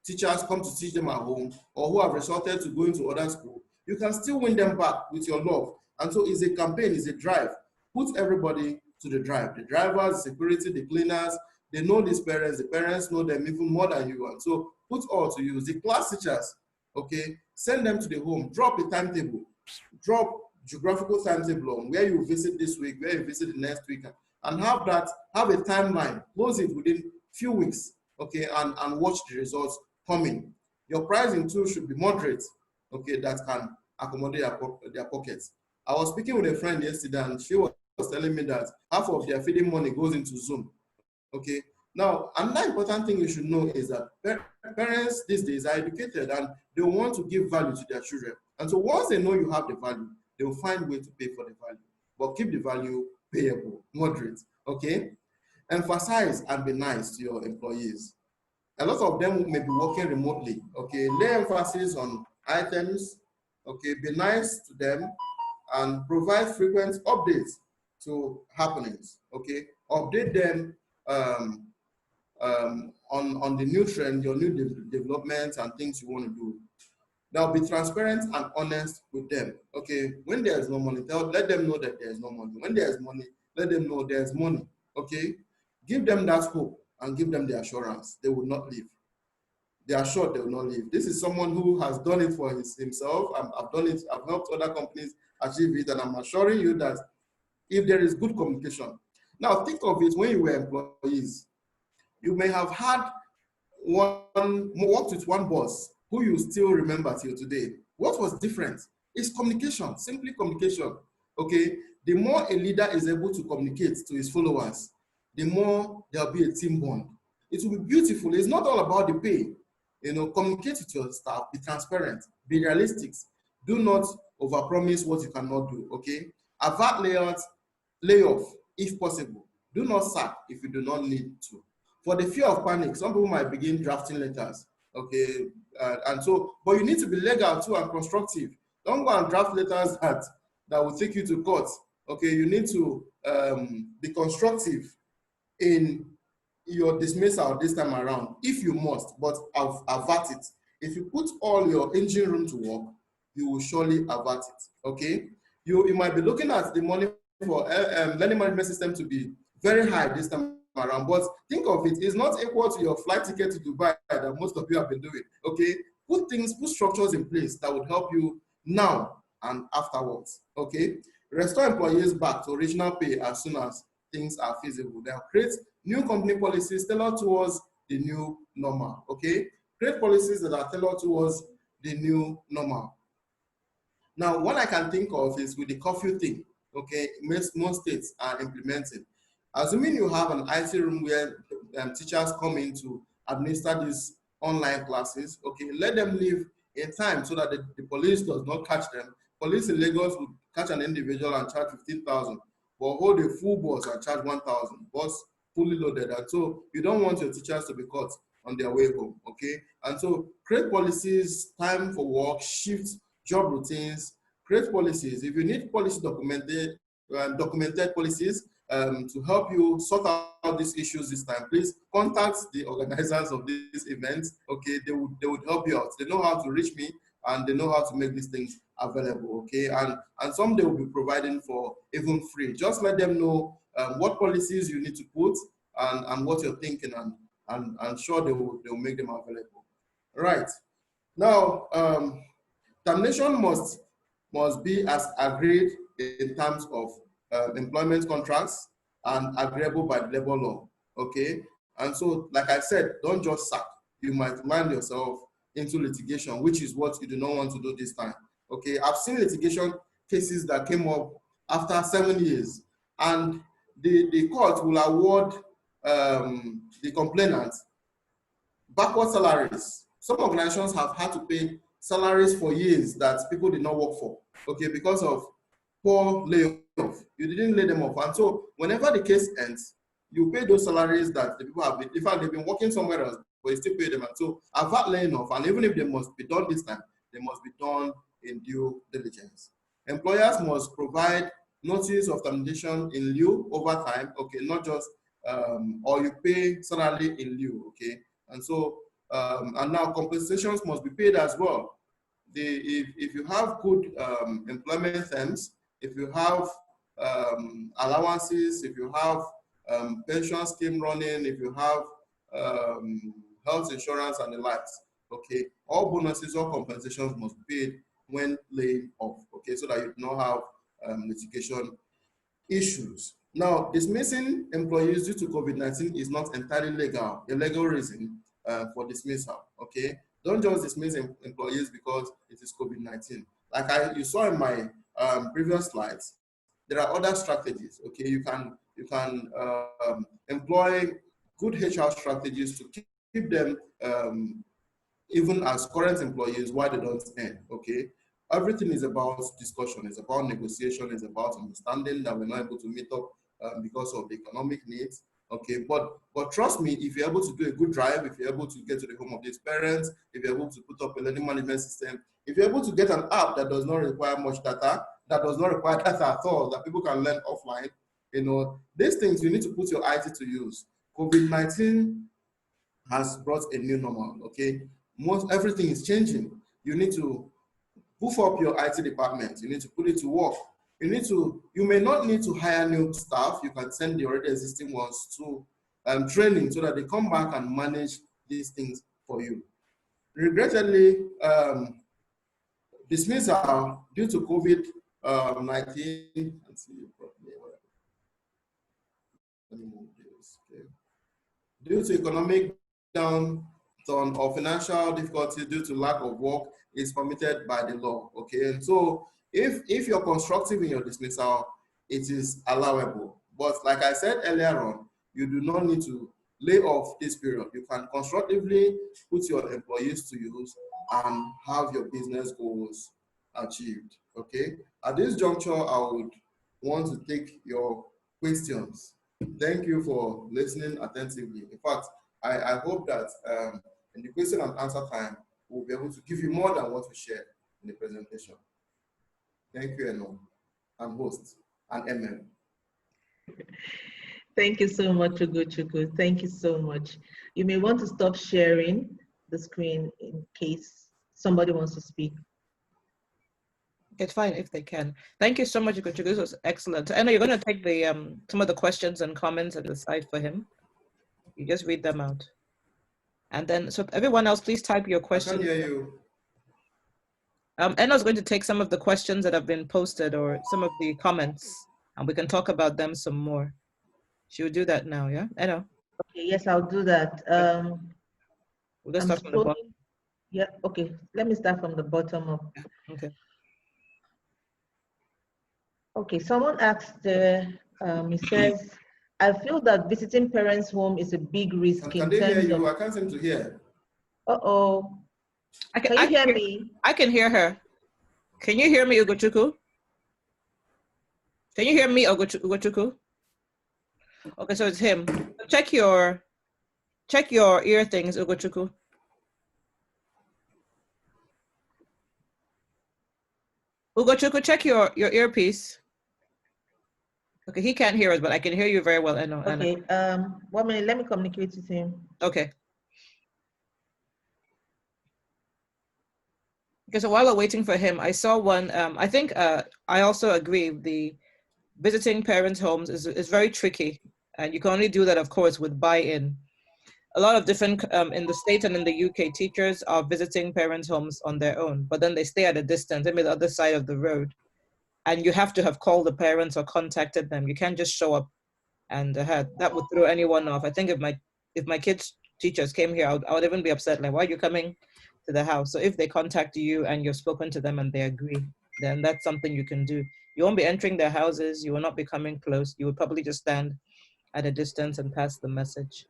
teachers come to teach them at home, or who have resorted to going to other schools, you can still win them back with your love. And so it's a campaign, it's a drive. Put everybody to the drive. The drivers, the security, the cleaners, they know these parents, the parents know them even more than you. And so put all to use. The class teachers, okay, send them to the home, drop a timetable, drop geographical timetable on where you visit this week, where you visit the next week, and have a timeline, close it within few weeks, okay, and watch the results coming. Your pricing too should be moderate, okay, that can accommodate their pockets. I was speaking with a friend yesterday, and she was telling me that half of their feeding money goes into Zoom, okay. Now, another important thing you should know is that parents these days are educated and they want to give value to their children. And so once they know you have the value, they will find a way to pay for the value. But keep the value payable, moderate, okay? Emphasize and be nice to your employees. A lot of them may be working remotely, okay? Lay emphasis on items, okay? Be nice to them and provide frequent updates to happenings, okay? Update them on the new trend, your new developments and things you want to do. Now be transparent and honest with them. Okay, when there is no money, let them know that there is no money. When there is money, let them know there is money. Okay, give them that hope and give them the assurance they will not leave. They are sure they will not leave. This is someone who has done it for himself. I've done it. I've helped other companies achieve it, and I'm assuring you that if there is good communication. Now think of it when you were employees. You may have had worked with one boss who you still remember till today. What was different? It's communication, simply communication, okay? The more a leader is able to communicate to his followers, the more there'll be a team bond. It will be beautiful. It's not all about the pay. You know, communicate with your staff, be transparent, be realistic. Do not overpromise what you cannot do, okay? Avert layoff if possible. Do not sack if you do not need to. For the fear of panic, some people might begin drafting letters, okay? And so, but you need to be legal too and constructive. Don't go and draft letters that will take you to court, okay? You need to be constructive in your dismissal this time around, if you must, but avert it. If you put all your engine room to work, you will surely avert it, okay? You might be looking at the money for learning management system to be very high this time around, but think of it, it's not equal to your flight ticket to Dubai that most of you have been doing, okay? Put structures in place that would help you now and afterwards, okay? Restore employees back to original pay as soon as things are feasible. Then create new company policies tailored towards the new normal, okay? Create policies that are tailored towards the new normal. Now, what I can think of is with the curfew thing, okay? Most states are implementing. Assuming you have an IT room where teachers come in to administer these online classes, okay, let them leave in time so that the police does not catch them. Police in Lagos would catch an individual and charge 15,000, but hold a full bus and charge 1,000, bus fully loaded. And so you don't want your teachers to be caught on their way home, okay? And so create policies, time for work, shift, job routines, create policies. If you need policy documented policies, to help you sort out these issues this time, please contact the organizers of these events. Okay, they would help you out. They know how to reach me and they know how to make these things available. Okay, and some they will be providing for even free. Just let them know what policies you need to put and what you're thinking, and sure they will make them available. Right now, termination must be as agreed in terms of employment contracts and agreeable by the labor law, okay? And so, like I said, don't just sack. You might land yourself into litigation, which is what you do not want to do this time, okay? I've seen litigation cases that came up after 7 years, and the court will award the complainant backward salaries. Some organizations have had to pay salaries for years that people did not work for, okay, because of poor layoff. You didn't lay them off. And so whenever the case ends, you pay those salaries that the people have been, in fact, they've been working somewhere else, but you still pay them. And so avoid laying off, and even if they must be done this time, they must be done in due diligence. Employers must provide notice of termination in lieu over time, okay, not just, or you pay salary in lieu, okay? And so, and now compensations must be paid as well. If you have good employment terms, if you have allowances, if you have pension scheme running, if you have health insurance and the likes, okay, all bonuses or compensations must be paid when laying off, okay, so that you do not have litigation issues. Now, dismissing employees due to COVID-19 is not entirely legal, a legal reason for dismissal, okay? Don't just dismiss employees because it is COVID-19. Like you saw in my previous slides, there are other strategies, okay? You can employ good HR strategies to keep them even as current employees while they don't earn, okay? Everything is about discussion, it's about negotiation, it's about understanding that we're not able to meet up because of the economic needs, okay? But trust me, if you're able to do a good drive, if you're able to get to the home of these parents, if you're able to put up a learning management system, if you're able to get an app that does not require much data, that does not require data at all, that people can learn offline, you know, these things you need to put your IT to use. COVID-19 has brought a new normal, okay? Everything is changing. You need to hoof up your IT department. You need to put it to work. You may not need to hire new staff. You can send the already existing ones to training so that they come back and manage these things for you. Regrettably, dismissal due to COVID-19, let's see properly. Let me move this, okay. Due to economic downturn or financial difficulties due to lack of work is permitted by the law, okay? And so if you're constructive in your dismissal, it is allowable. But like I said earlier on, you do not need to lay off this period. You can constructively put your employees to use and have your business goals achieved, okay? At this juncture, I would want to take your questions. Thank you for listening attentively. In fact, I hope that in the question and answer time, we'll be able to give you more than what we shared in the presentation. Thank you, Eno, and host, and MM. Thank you so much, Ugochukwu. Thank you so much. You may want to stop sharing the screen in case somebody wants to speak. It's fine if they can. Thank you so much, Ugochukwu. This was excellent. I know you're going to take the some of the questions and comments at the side for him. You just read them out. And then, so everyone else, please type your questions. I can hear you. Enno's going to take some of the questions that have been posted or some of the comments, and we can talk about them some more. She will do that now, yeah? Enno? Okay, yes, I'll do that. We'll just start from the bottom. Yeah, okay. Let me start from the bottom up. Okay. Okay, someone asked, he says, I feel that visiting parents' home is a big risk. Can they hear you? I can't seem to hear. Uh-oh. Can you hear me? I can hear her. Can you hear me, Ugochukwu? Can you hear me, Ugochukwu? Okay, so it's him. Check your ear things, Ugochukwu. Ugochukwu, check your earpiece. Okay, he can't hear us, but I can hear you very well, Enno. Okay, 1 minute, let me communicate with him. Okay. Okay, so while we're waiting for him, I saw one, I think I also agree, the visiting parents' homes is very tricky. And you can only do that, of course, with buy-in. A lot of different, in the States and in the UK, teachers are visiting parents' homes on their own, but then they stay at a distance, maybe the other side of the road. And you have to have called the parents or contacted them. You can't just show up, and that would throw anyone off. I think if my kids' teachers came here, I would even be upset, like, why are you coming to the house? So if they contact you and you've spoken to them and they agree, then that's something you can do. You won't be entering their houses. You will not be coming close. You would probably just stand at a distance and pass the message.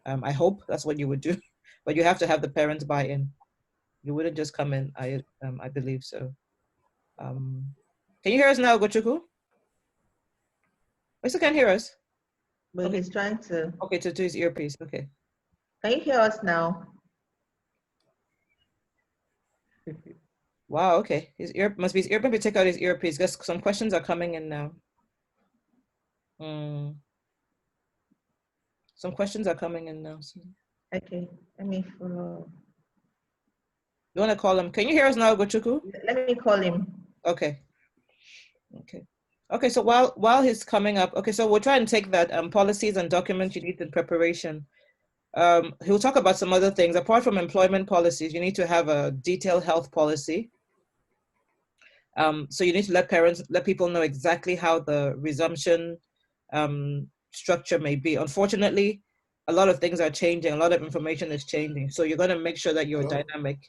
I hope that's what you would do, but you have to have the parents buy in. You wouldn't just come in, I believe so. Can you hear us now, Ugochukwu? I still can't hear us. but Okay. he's trying to. Okay, to do his earpiece. Okay. Can you hear us now? Wow. Okay. His ear must be his ear. Maybe take out his earpiece. Because some questions are coming in now. Some questions are coming in now. So. Okay. Let me follow. You want to call him? Can you hear us now, Ugochukwu? Let me call him. Okay. Okay. Okay. So while he's coming up, okay. So we'll try and take that policies and documents you need in preparation. He'll talk about some other things. Apart from employment policies, you need to have a detailed health policy. So you need to let people know exactly how the resumption structure may be. Unfortunately, a lot of things are changing. A lot of information is changing. So you're going to make sure that you're dynamic,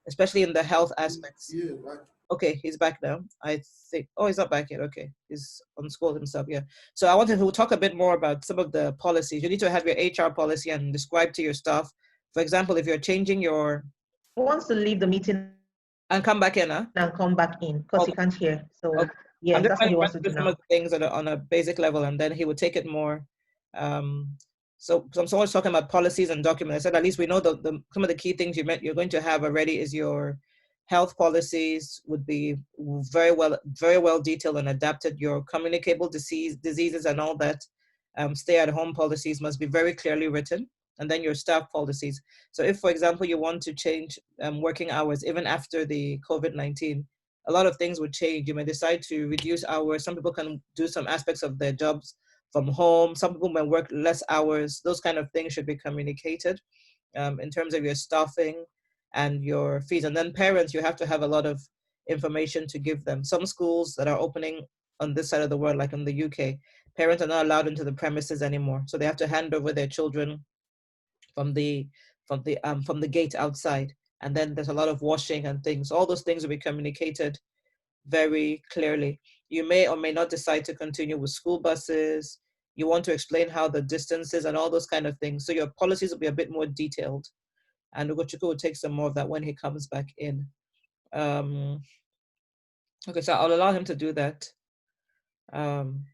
especially in the health aspects. Yeah, right. Okay, he's back now. I think, oh, he's not back yet. Okay, he's on school himself, yeah. So I wanted to talk a bit more about some of the policies. You need to have your HR policy and describe to your staff. For example, if you're changing your... He wants to leave the meeting and come back in, huh? And come back in because Okay. he can't hear. So Okay. yeah, I'm just that's what he wants to do some now. of the things that are on a basic level, and then he would take it more. So I'm always talking about policies and documents. I said at least we know some of the key things you're going to have already is your health policies would be very well detailed and adapted. Your communicable diseases and all that. Stay-at-home policies must be very clearly written, and then your staff policies. So if, for example, you want to change working hours even after the COVID-19, a lot of things would change. You may decide to reduce hours. Some people can do some aspects of their jobs from home. Some people may work less hours. Those kind of things should be communicated in terms of your staffing and your fees. And then parents, you have to have a lot of information to give them. Some schools that are opening on this side of the world, like in the UK, parents are not allowed into the premises anymore. So they have to hand over their children from the gate outside. And then there's a lot of washing and things. All those things will be communicated very clearly. You may or may not decide to continue with school buses. You want to explain how the distances and all those kind of things. So your policies will be a bit more detailed. And Ugochukwu will take some more of that when he comes back in. Okay, so I'll allow him to do that.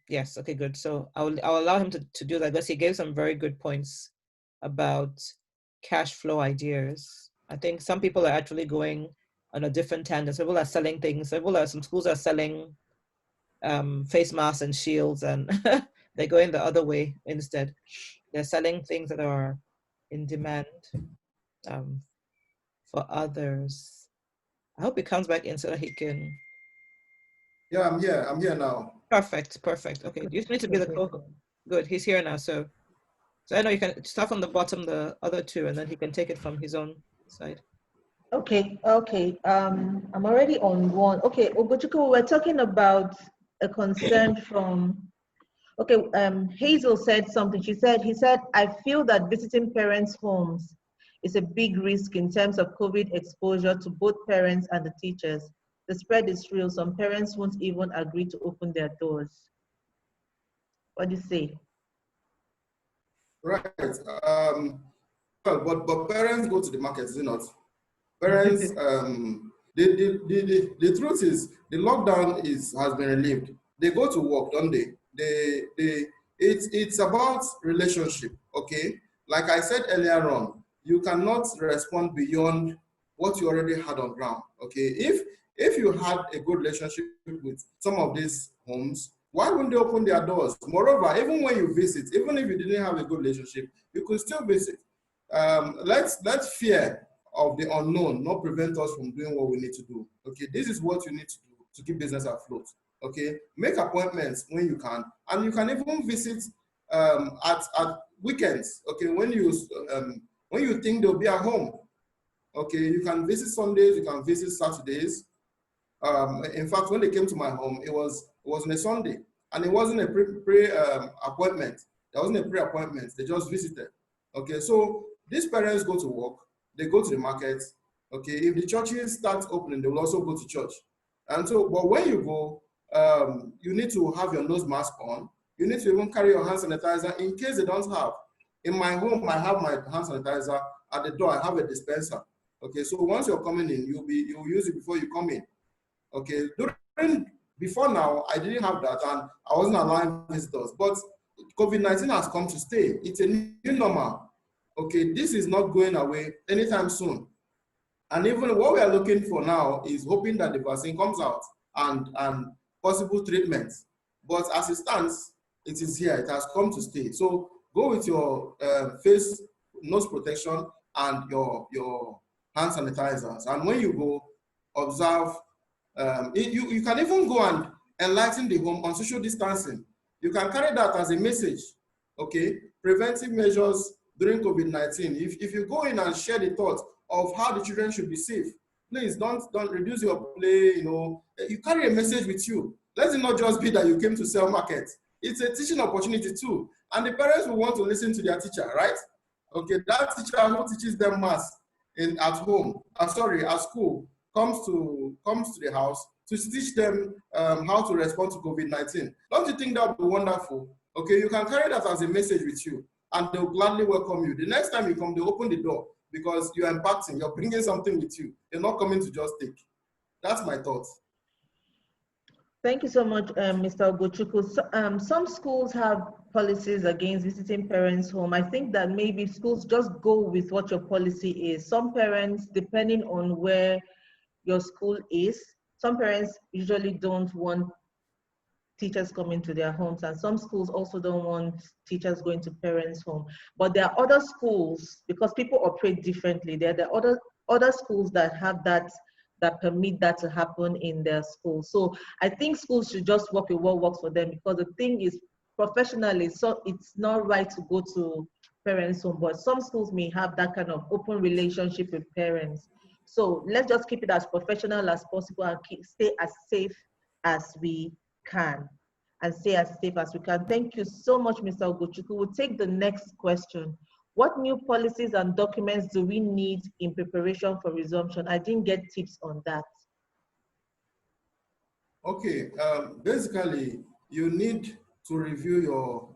Yes, okay, good. So I'll allow him to do that because he gave some very good points about cash flow ideas. I think some people are actually going on a different tangent. Some people are selling things. Some schools are selling face masks and shields, and they're going the other way instead. They're selling things that are in demand for others. I hope he comes back in so that he can. Yeah, I'm here. I'm here now. Perfect. Okay, you just need to be the co-host. Good, he's here now. So I know you can start from the bottom, the other two, and then he can take it from his own side. Okay. I'm already on one. Okay, Ugochukwu, we're talking about a concern from. Okay, Hazel said something. He said, I feel that visiting parents' homes is a big risk in terms of COVID exposure to both parents and the teachers. The spread is real. Some parents won't even agree to open their doors. What do you say? Right. But parents go to the market, is it not? Parents, the truth is, the lockdown has been relieved. They go to work, don't they? It's about relationship, okay? Like I said earlier on, you cannot respond beyond what you already had on ground, okay? If you had a good relationship with some of these homes, why wouldn't they open their doors? Moreover, even when you visit, even if you didn't have a good relationship, you could still visit. Let fear of the unknown not prevent us from doing what we need to do. Okay, this is what you need to do to keep business afloat. Okay, make appointments when you can, and you can even visit at weekends. Okay, when you think they'll be at home. Okay, you can visit Sundays, you can visit Saturdays. In fact, when they came to my home, it was on a Sunday, and it wasn't a appointment. There wasn't a pre-appointment. They just visited. Okay, so these parents go to work. They go to the market. Okay, if the churches start opening, they will also go to church. And so, but when you go, you need to have your nose mask on. You need to even carry your hand sanitizer in case they don't have. In my home, I have my hand sanitizer. At the door, I have a dispenser. Okay, so once you're coming in, you'll use it before you come in. Okay, before now, I didn't have that, and I wasn't allowing visitors. But COVID-19 has come to stay. It's a new normal. Okay, this is not going away anytime soon. And even what we are looking for now is hoping that the vaccine comes out and possible treatments. But as it stands, it is here. It has come to stay. So go with your face, nose protection, and your hand sanitizers. And when you go, observe. You can even go and enlighten the home on social distancing. You can carry that as a message. Okay, preventive measures during COVID-19. If you go in and share the thoughts of how the children should be safe, please don't reduce your play. You know, you carry a message with you. Let it not just be that you came to sell market. It's a teaching opportunity too, and the parents will want to listen to their teacher, right? Okay, that teacher who teaches them math at home, at school, comes to the house to teach them how to respond to COVID-19. Don't you think that would be wonderful? Okay, you can carry that as a message with you, and they'll gladly welcome you. The next time you come, they open the door because you're impacting, you're bringing something with you. You're not coming to just take. That's my thoughts. Thank you so much, Mr. Ugochukwu. So, some schools have policies against visiting parents home. I think that maybe schools just go with what your policy is. Some parents, depending on where your school is, some parents usually don't want teachers coming to their homes, and some schools also don't want teachers going to parents' home. But there are other schools, because people operate differently, there are other schools that have that permit that to happen in their school. So I think schools should just work with what works for them, because the thing is, professionally, so it's not right to go to parents' home, but some schools may have that kind of open relationship with parents. So let's just keep it as professional as possible and stay as safe as we can. Thank you so much, Mr. Ugochukwu. We'll take the next question. What new policies and documents do we need in preparation for resumption? I didn't get tips on that. Okay, basically, you need to review your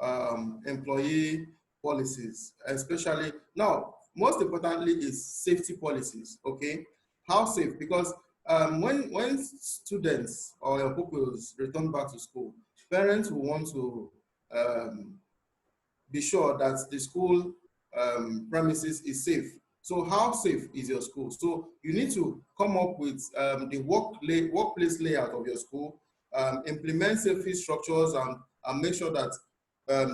employee policies, especially now. Most importantly is safety policies. Okay, how safe? Because when students or your pupils return back to school, parents will want to be sure that the school premises is safe. So how safe is your school? So you need to come up with the workplace layout of your school, implement safety structures, and make sure that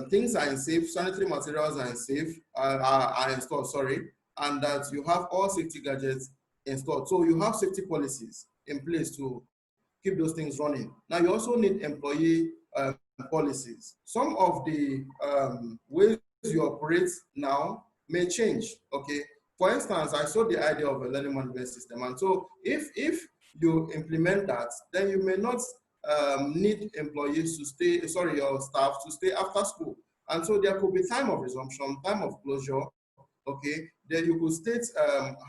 things are in safe, sanitary materials are in safe, are installed, sorry, and that you have all safety gadgets installed. So you have safety policies in place to keep those things running. Now you also need employee policies. Some of the ways you operate now may change, okay? For instance, I saw the idea of a learning management system. And so if you implement that, then you may not need employees to stay, your staff to stay after school. And so there could be time of resumption, time of closure, okay? Then you could state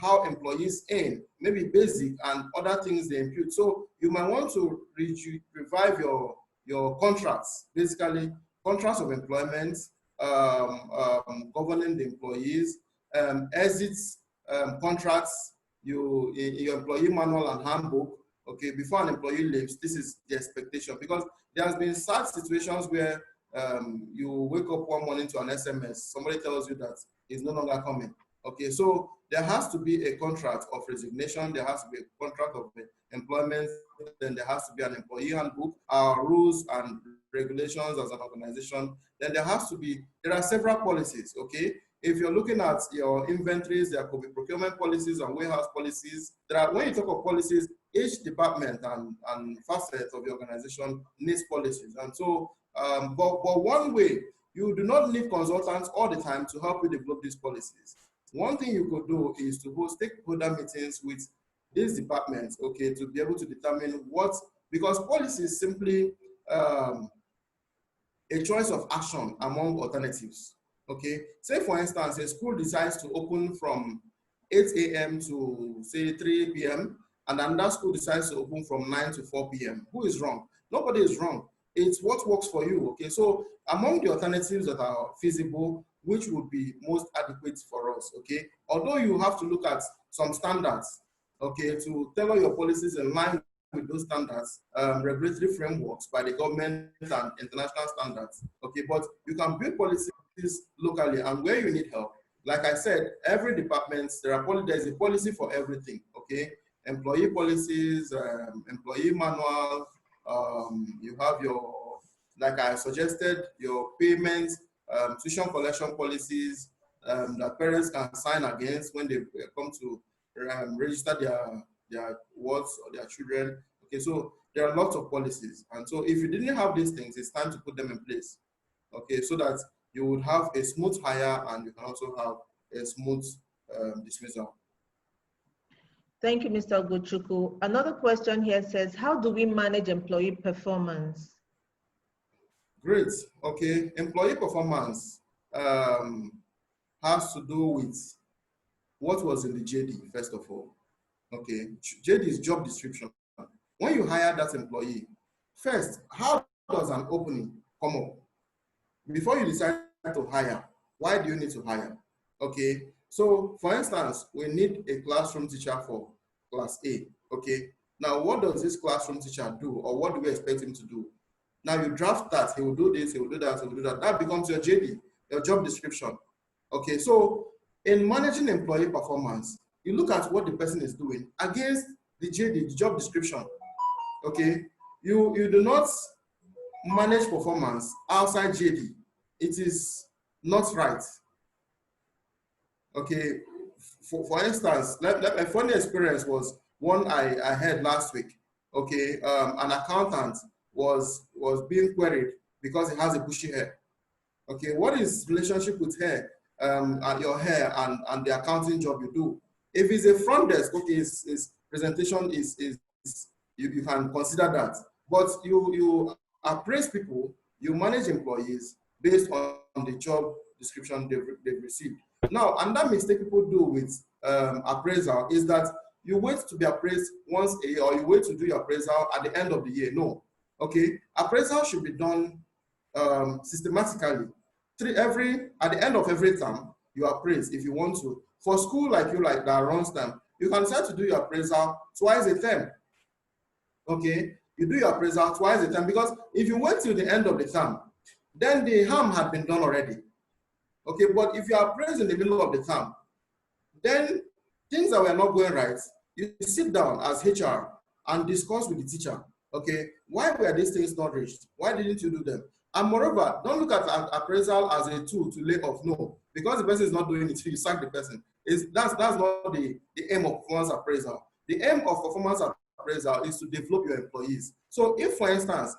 how employees earn, maybe basic and other things they impute. So you might want to revive your contracts, basically contracts of employment, governing the employees, exits contracts, your employee manual and handbook. Okay, before an employee leaves, this is the expectation, because there has been sad situations where you wake up one morning to an SMS, somebody tells you that he's no longer coming. Okay, so there has to be a contract of resignation, there has to be a contract of employment, then there has to be an employee handbook, rules and regulations as an organization. Then there are several policies, okay? If you're looking at your inventories, there could be procurement policies and warehouse policies. When you talk of policies, each department and facet of the organization needs policies. And so, but one way, you do not need consultants all the time to help you develop these policies. One thing you could do is to host stakeholder meetings with these departments, okay, to be able to determine because policy is simply a choice of action among alternatives, okay? Say, for instance, a school decides to open from 8 a.m. to, say, 3 p.m., and another school decides to open from 9 to 4 p.m. Who is wrong? Nobody is wrong. It's what works for you, okay? So among the alternatives that are feasible, which would be most adequate for us, okay? Although you have to look at some standards, okay, to tailor your policies in line with those standards, regulatory frameworks by the government and international standards. Okay, but you can build policies locally, and where you need help, like I said, every department, there's a policy for everything. Okay, employee policies, employee manual. You have your, like I suggested, your payments, tuition collection policies that parents can sign against when they come to register their wards or their children. Okay, so there are lots of policies, and so if you didn't have these things, it's time to put them in place. Okay, so that you would have a smooth hire and you can also have a smooth dismissal. Thank you, Mr. Ugochukwu. Another question here says, how do we manage employee performance? Great. Okay, employee performance has to do with what was in the JD, first of all. Okay, JD is job description. When you hire that employee, first, how does an opening come up? Before you decide to hire, why do you need to hire? Okay, so for instance, we need a classroom teacher for class A. Okay, now what does this classroom teacher do, or what do we expect him to do? Now you draft that, he will do this, he will do that, he will do that. That becomes your JD, your job description. Okay, so in managing employee performance, you look at what the person is doing against the JD, the job description. Okay, you do not manage performance outside JD. It is not right. Okay, for instance, a funny experience was one I had last week. Okay, an accountant was being queried because he has a bushy hair. Okay, what is relationship with hair and your hair and the accounting job you do? If it's a front desk, okay, his presentation is you can consider that. But you appraise people, you manage employees based on the job description they've received. Now, another mistake people do with appraisal is that you wait to be appraised once a year, or you wait to do your appraisal at the end of the year. No. Okay, appraisal should be done systematically. At the end of every term, you appraise if you want to. For school like that runs them, you can decide to do your appraisal twice a term. Okay, you do your appraisal twice a term, because if you wait till the end of the term, then the harm had been done already. Okay, but if you are appraised in the middle of the term, then things that were not going right, you sit down as HR and discuss with the teacher. Okay, why were these things not reached? Why didn't you do them? And moreover, don't look at appraisal as a tool to lay off. No, because the person is not doing it, you sack the person. That's not the aim of performance appraisal. The aim of performance appraisal is to develop your employees. So if, for instance,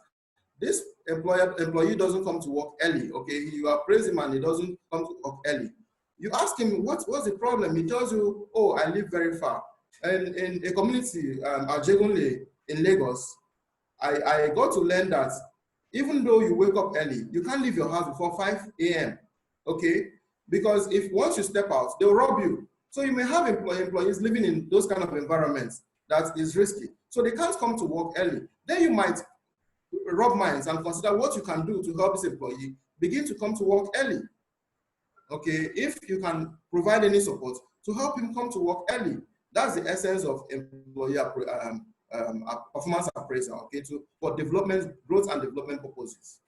this employee doesn't come to work early, okay, you appraise him and he doesn't come to work early, you ask him, what's the problem? He tells you, oh, I live very far. And in a community, Ajegunle in Lagos, I got to learn that even though you wake up early, you can't leave your house before 5 a.m., okay? Because if once you step out, they'll rob you. So you may have employees living in those kind of environments that is risky. So they can't come to work early. Then you might rub minds and consider what you can do to help this employee begin to come to work early. Okay, if you can provide any support to help him come to work early, that's the essence of employee performance appraisal, okay, for development, growth and development purposes.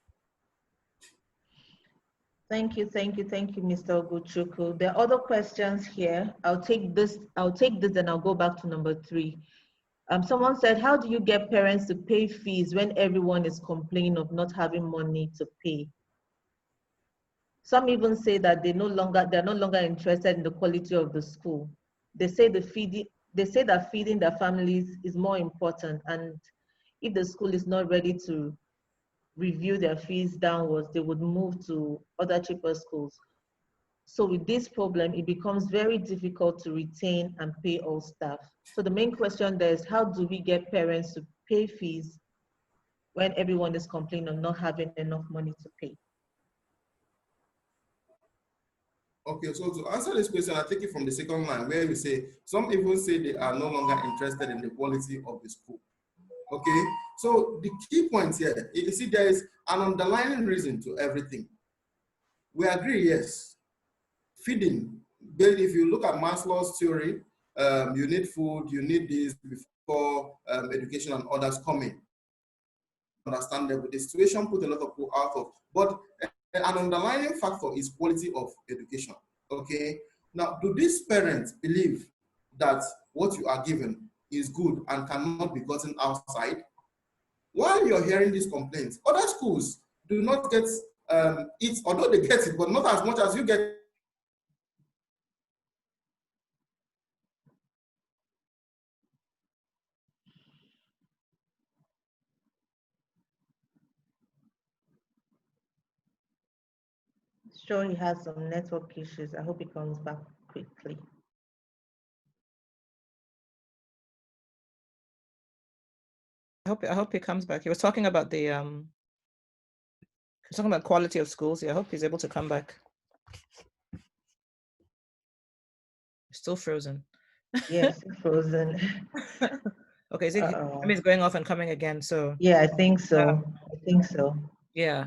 Thank you, Mr. Ugochukwu. There are other questions here. I'll take this and I'll go back to number 3. Someone said, how do you get parents to pay fees when everyone is complaining of not having money to pay? Some even say that they're no longer interested in the quality of the school. They say that feeding their families is more important, and if the school is not ready to review their fees downwards, they would move to other cheaper schools. So with this problem, it becomes very difficult to retain and pay all staff. So the main question there is, how do we get parents to pay fees when everyone is complaining of not having enough money to pay? Okay, so to answer this question, I take it from the second line where we say, some even say they are no longer interested in the quality of the school. Okay, so the key point here, you see there is an underlying reason to everything. We agree, yes. Feeding, if you look at Maslow's theory, you need food, you need this before education and others come in. Understandable. The situation put a lot of people out of, but an underlying factor is quality of education. Okay. Now, do these parents believe that what you are given is good and cannot be gotten outside? While you're hearing these complaints, other schools do not get it, although they get it, but not as much as you get. Sure, he has some network issues. I hope he comes back quickly. I hope he comes back. He was talking about the talking about quality of schools. Yeah, I hope he's able to come back. Still frozen. Yes, frozen. Okay, so I mean, it's going off and coming again. So yeah, I think so. I think so. Yeah.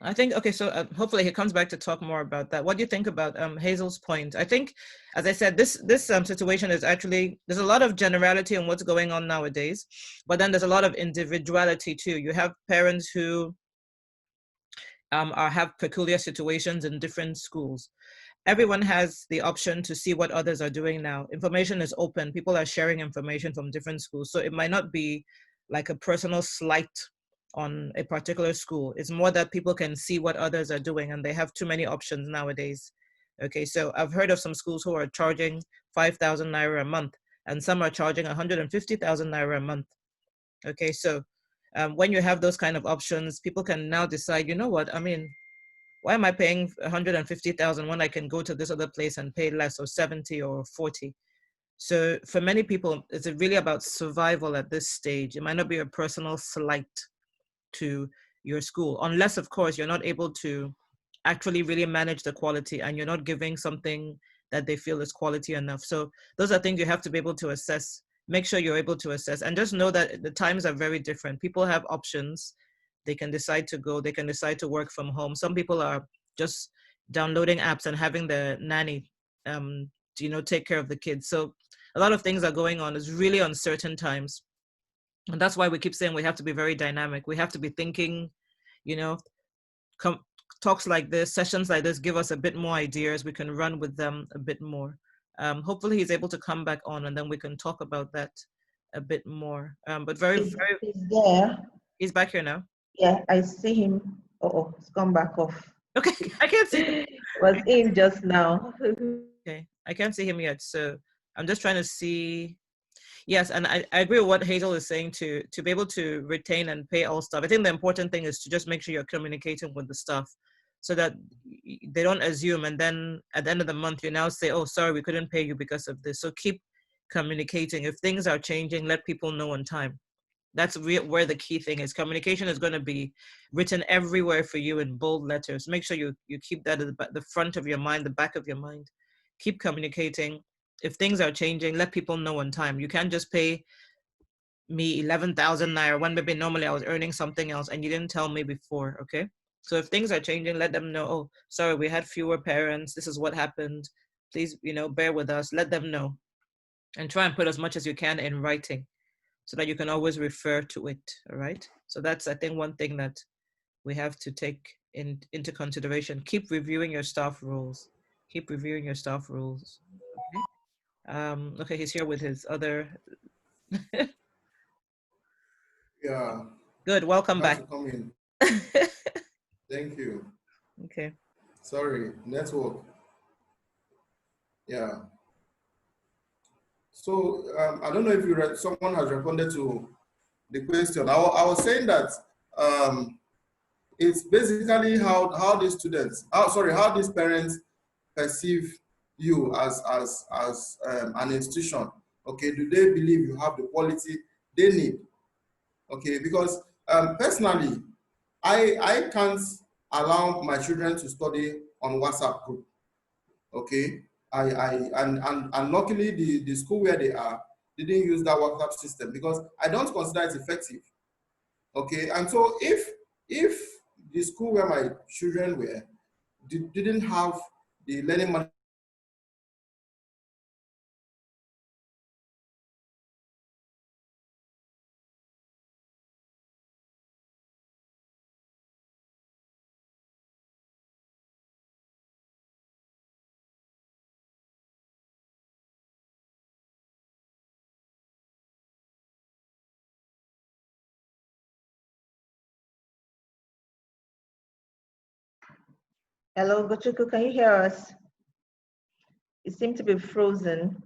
I think, okay, so hopefully he comes back to talk more about that. What do you think about Hazel's point? I think, as I said, this situation is actually, there's a lot of generality on what's going on nowadays, but then there's a lot of individuality too. You have parents who have peculiar situations in different schools. Everyone has the option to see what others are doing now. Information is open. People are sharing information from different schools. So it might not be like a personal slight on a particular school. It's more that people can see what others are doing and they have too many options nowadays. Okay, so I've heard of some schools who are charging 5,000 Naira a month and some are charging 150,000 Naira a month. Okay, so when you have those kind of options, people can now decide, you know what, I mean, why am I paying 150,000 when I can go to this other place and pay less, or 70 or 40? So for many people, it's really about survival at this stage. It might not be a personal slight to your school, unless of course you're not able to actually really manage the quality and you're not giving something that they feel is quality enough. So those are things you have to be able to assess. Make sure you're able to assess and just know that the times are very different. People have options. They can decide to go, they can decide to work from home. Some people are just downloading apps and having the nanny take care of the kids. So a lot of things are going on. It's really uncertain times. And that's why we keep saying we have to be very dynamic. We have to be thinking, talks like this, sessions like this give us a bit more ideas. We can run with them a bit more. Hopefully he's able to come back on and then we can talk about that a bit more. But He's there. He's back here now. Yeah, I see him. Oh, it's gone back off. Okay, I can't see him. Was in just now. Okay, I can't see him yet. So I'm just trying to see. Yes, and I agree with what Hazel is saying to be able to retain and pay all staff. I think the important thing is to just make sure you're communicating with the staff so that they don't assume and then at the end of the month you now say, oh, sorry, we couldn't pay you because of this. So keep communicating. If things are changing, let people know on time. That's where the key thing is. Communication is going to be written everywhere for you in bold letters. Make sure you keep that at the front of your mind, the back of your mind. Keep communicating. If things are changing, let people know on time. You can't just pay me 11,000 Naira when maybe normally I was earning something else and you didn't tell me before, okay? So if things are changing, let them know, oh, sorry, we had fewer parents. This is what happened. Please, bear with us. Let them know. And try and put as much as you can in writing so that you can always refer to it, all right? So that's, I think, one thing that we have to take into consideration. Keep reviewing your staff rules. Keep reviewing your staff rules, okay? Okay, he's here with his other. Yeah. Good, welcome back. To come in. Thank you. Okay. Sorry, network. Yeah. So I don't know if someone has responded to the question. I was saying that it's basically how these students, how these parents perceive you as an institution. Okay, do they believe you have the quality they need? Okay, because personally, I can't allow my children to study on WhatsApp group. Okay, and luckily the school where they are didn't use that WhatsApp system because I don't consider it effective. Okay, and so if the school where my children were didn't have the learning Hello, Ugochukwu, can you hear us? You seem to be frozen.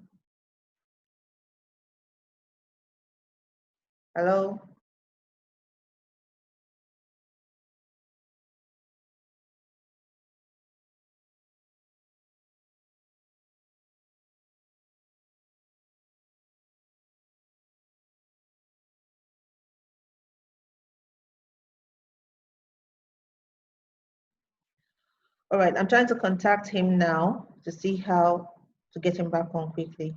Hello? All right, I'm trying to contact him now to see how to get him back on quickly.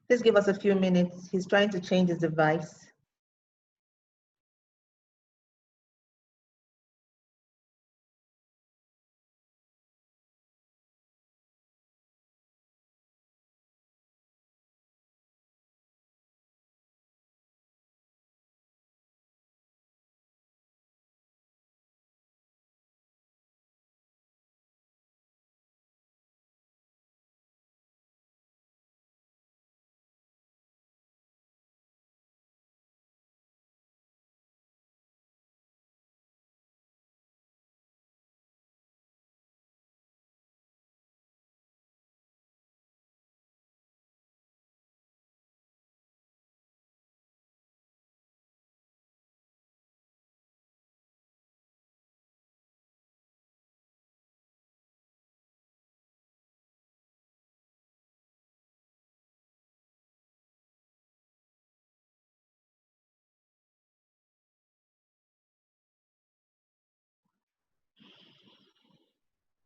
Please give us a few minutes. He's trying to change his device.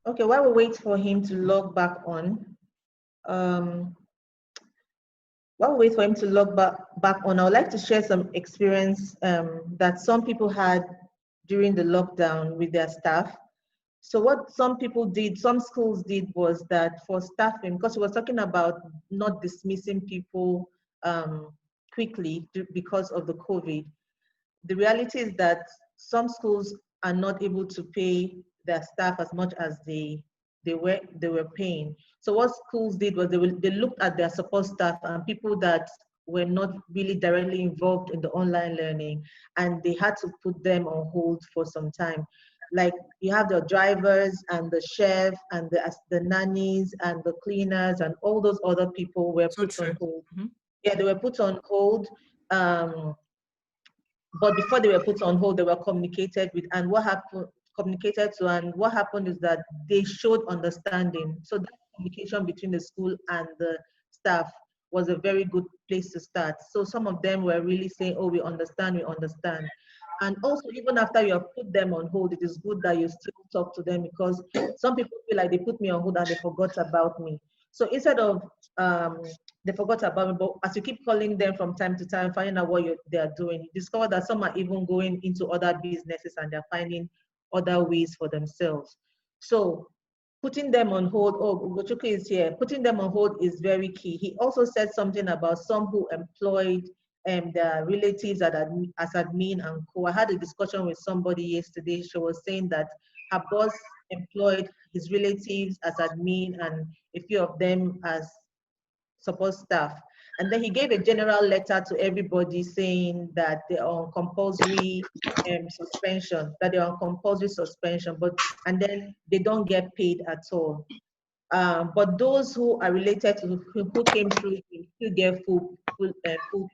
Okay, while we wait for him to log back on, while we wait for him to log back on, I would like to share some experience that some people had during the lockdown with their staff. So what some people did, some schools did, was that for staffing, because we were talking about not dismissing people quickly because of the COVID. The reality is that some schools are not able to pay their staff as much as they were paying. So what schools did was they looked at their support staff and people that were not really directly involved in the online learning, and they had to put them on hold for some time. Like you have the drivers and the chef and the nannies and the cleaners and all those other people were put on hold. Mm-hmm. Yeah, they were put on hold. But before they were put on hold, they were communicated with, and what happened, communicated to, and what happened is that they showed understanding. So that communication between the school and the staff was a very good place to start. So some of them were really saying, oh, we understand, we understand. And also, even after you have put them on hold, it is good that you still talk to them, because some people feel like they put me on hold and they forgot about me. So instead of they forgot about me, but as you keep calling them from time to time, finding out what they are doing, you discover that some are even going into other businesses and they're finding other ways for themselves. So putting them on hold, oh, Ugochukwu is here, putting them on hold is very key. He also said something about some who employed their relatives as admin and co. I had a discussion with somebody yesterday. She was saying that her boss employed his relatives as admin and a few of them as support staff. And then he gave a general letter to everybody saying that they're on compulsory suspension, and then they don't get paid at all. But those who are related to who came through still get full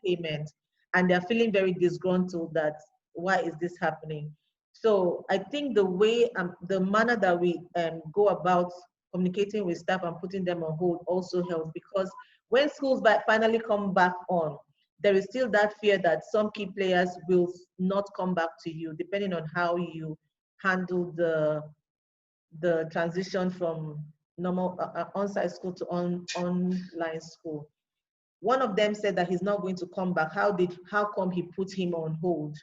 payment, and they're feeling very disgruntled that why is this happening? So I think the manner that we go about communicating with staff and putting them on hold also helps, because when schools finally come back on, there is still that fear that some key players will not come back to you, depending on how you handle the transition from normal on-site school to online school. One of them said that he's not going to come back. How come he put him on hold?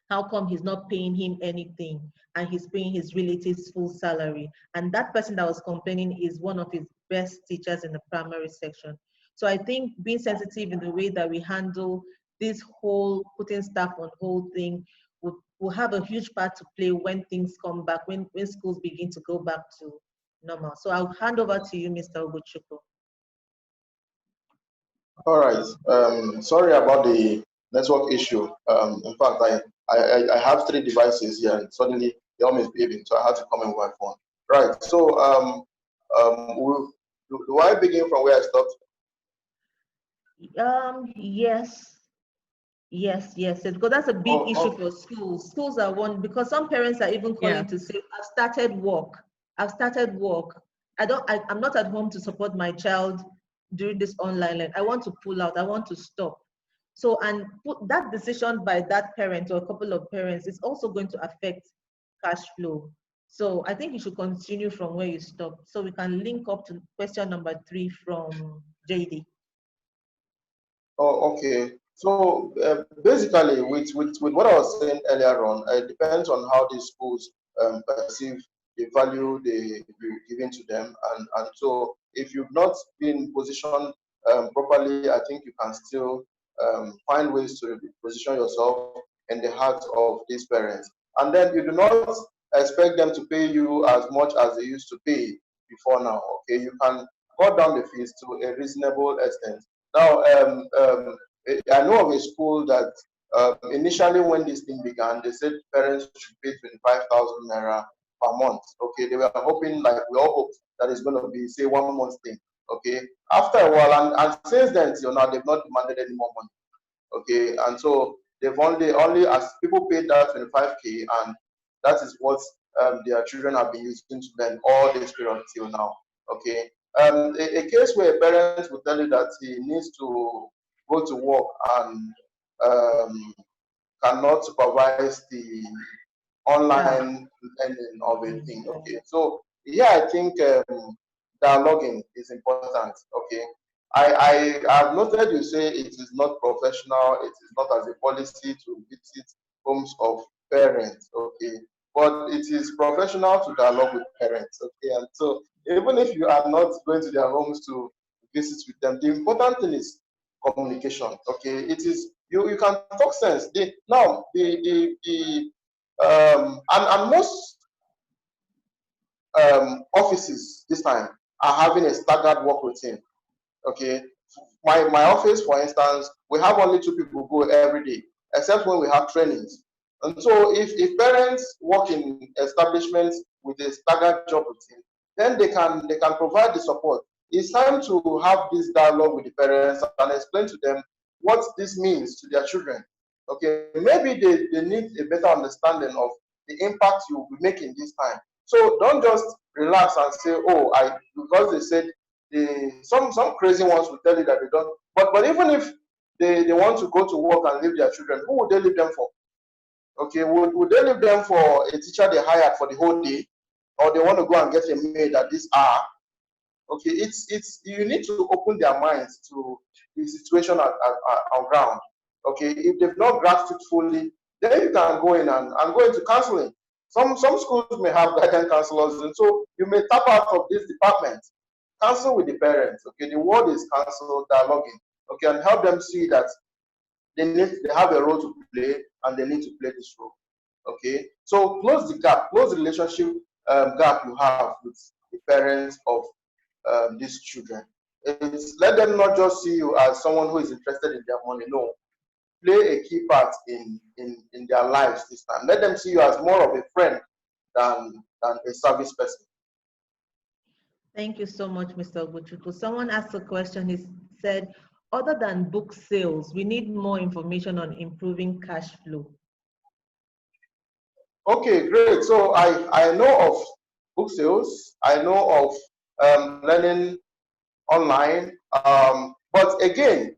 How come he's not paying him anything and he's paying his relatives full salary? And that person that was complaining is one of his best teachers in the primary section. So I think being sensitive in the way that we handle this whole putting staff on hold thing will have a huge part to play when things come back, when schools begin to go back to normal. So I'll hand over to you, Mr. Ugochukwu. All right. Sorry about the network issue. In fact, I have 3 devices here, and suddenly they're all misbehaving, so I had to come in with my phone. Right. So, do I begin from where I stopped? Yes, because that's a big issue for schools. Schools are one, because some parents are even calling to say, I've started work. I'm not at home to support my child during this online learning. I want to pull out, I want to stop. So, and that decision by that parent or a couple of parents is also going to affect cash flow. So I think you should continue from where you stopped. So we can link up to question number 3 from JD. Oh, okay. So basically, with what I was saying earlier on, it depends on how these schools perceive the value you're giving to them, and so if you've not been positioned properly, I think you can still find ways to position yourself in the hearts of these parents, and then you do not expect them to pay you as much as they used to pay before now. Okay, you can cut down the fees to a reasonable extent. Now, I know of a school that initially when this thing began, they said parents should pay 25,000 naira per month. Okay, they were hoping, like we all hoped, that it's going to be, say, 1 month thing. Okay, after a while, and since then till now, they've not demanded any more money. Okay, and so they've only as people paid that 25K, and that is what their children have been using to learn all this period till now. Okay, a case where a parent will tell you that he needs to go to work and cannot supervise the online learning of a thing. Okay, so yeah, I think dialoguing is important. Okay, I have noted you say it is not professional, it is not as a policy to visit homes of parents. Okay, but it is professional to dialogue with parents. Okay, and so even if you are not going to their homes to visit with them, the important thing is communication. Okay, it is you can talk sense. And most offices this time are having a staggered work routine. Okay, my office, for instance, we have only 2 people who go every day, except when we have trainings. And so if parents work in establishments with a staggered job routine, then they can provide the support. It's time to have this dialogue with the parents and explain to them what this means to their children. Okay, maybe they need a better understanding of the impact you will be making this time. So don't just relax and say, oh, because they said some crazy ones will tell you that they don't. But even if they want to go to work and leave their children, who would they leave them for? Okay, would they leave them for a teacher they hired for the whole day, or they want to go and get a maid at this hour? Okay, it's you need to open their minds to the situation on ground. Okay, if they've not grasped it fully, then you can go in and go into counseling. Some schools may have guidance counselors, and so you may tap out of this department. Counsel with the parents. Okay, the word is counsel, dialoguing. Okay, and help them see that they have a role to play, and they need to play this role. Okay, so close the gap, close the relationship gap you have with the parents of these children. Let them not just see you as someone who is interested in their money. No, play a key part in their lives this time. Let them see you as more of a friend than a service person. Thank you so much, Mr. Ugochukwu. Someone asked a question. He said, other than book sales, we need more information on improving cash flow. Okay, great. So I know of book sales. I know of learning online. But again,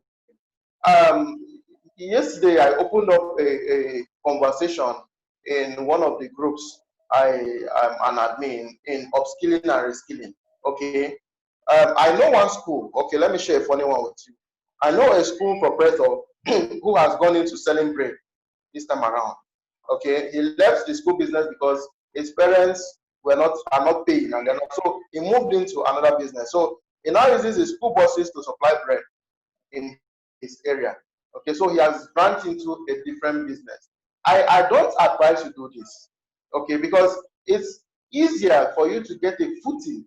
yesterday I opened up a conversation in one of the groups I am an admin in upskilling and reskilling. Okay, I know one school. Okay, let me share a funny one with you. I know a school proprietor who has gone into selling bread this time around. Okay, he left the school business because his parents are not paying, and then so he moved into another business. So he now uses his school buses to supply bread in his area. Okay, so he has branched into a different business. I don't advise you do this, okay, because it's easier for you to get a footing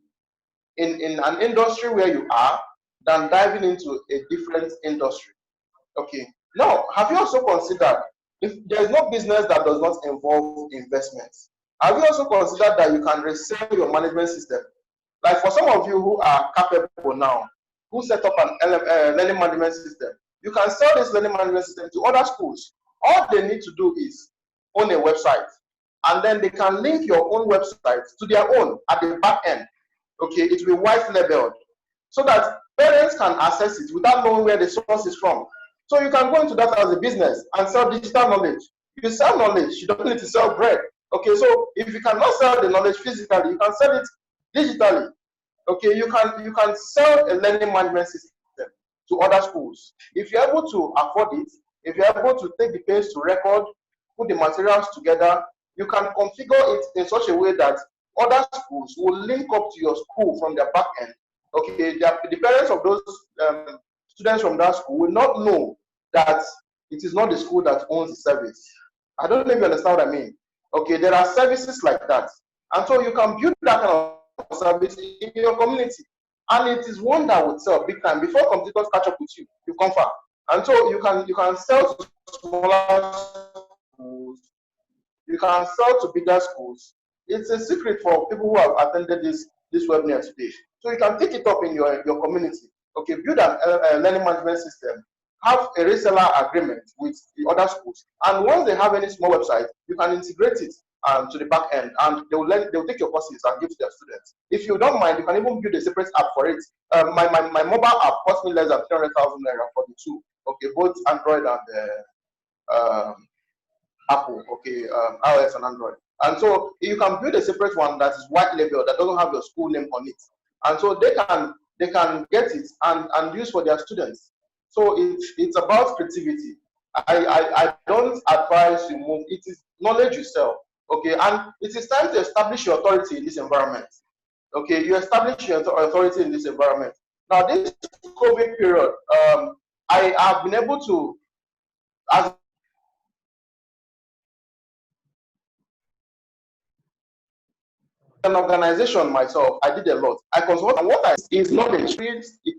in an industry where you are than diving into a different industry. Okay. Now, have you also considered if there is no business that does not involve investments? Have you also considered that you can resell your management system? Like for some of you who are capable now, who set up an learning management system, you can sell this learning management system to other schools. All they need to do is own a website, and then they can link your own website to their own at the back end. Okay, it will be white labeled so that parents can access it without knowing where the source is from. So you can go into that as a business and sell digital knowledge. You sell knowledge, you don't need to sell bread. Okay, so if you cannot sell the knowledge physically, you can sell it digitally. Okay, you can sell a learning management system to other schools. If you're able to afford it, if you're able to take the pains to record, put the materials together, you can configure it in such a way that other schools will link up to your school from their back end. Okay, the parents of those students from that school will not know that it is not the school that owns the service. I don't know if you understand what I mean. Okay, there are services like that. And so you can build that kind of service in your community. And it is one that would sell big time. Before competitors catch up with you, you come far. And so you can sell to smaller schools, you can sell to bigger schools. It's a secret for people who have attended this webinar today. So you can take it up in your community. Okay, build a learning management system, have a reseller agreement with the other schools, and once they have any small website, you can integrate it to the back end, and they'll take your courses and give to their students. If you don't mind, you can even build a separate app for it. My mobile app cost me less than 300,000 naira for the two. Okay, both Android and Apple, okay, iOS and Android. And so you can build a separate one that is white label that doesn't have your school name on it. And so they can get it and use for their students. So it's about creativity. I don't advise you move. It is knowledge you sell. Okay, and it is time to establish your authority in this environment. Okay, you establish your authority in this environment. Now, this COVID period, I have been able to, as an organization myself, I did a lot. I consult, and what I see is knowledge,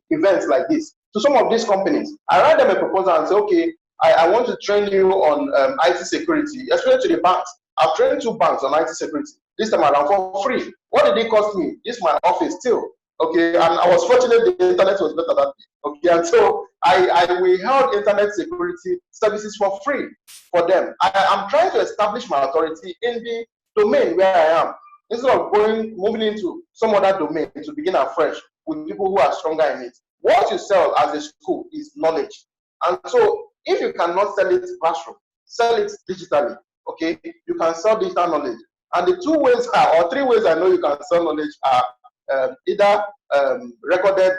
events like this. To some of these companies, I write them a proposal and say, okay, I want to train you on IT security, especially to the banks. I've trained 2 banks on IT security. This time around for free. What did it cost me? This is my office still. Okay, and I was fortunate the internet was better that day. Okay, and so we held internet security services for free for them. I'm trying to establish my authority in the domain where I am, instead of moving into some other domain to begin afresh with people who are stronger in it. What you sell as a school is knowledge. And so if you cannot sell it classroom, sell it digitally. Okay, you can sell digital knowledge. And the 2 ways or 3 ways I know you can sell knowledge are either recorded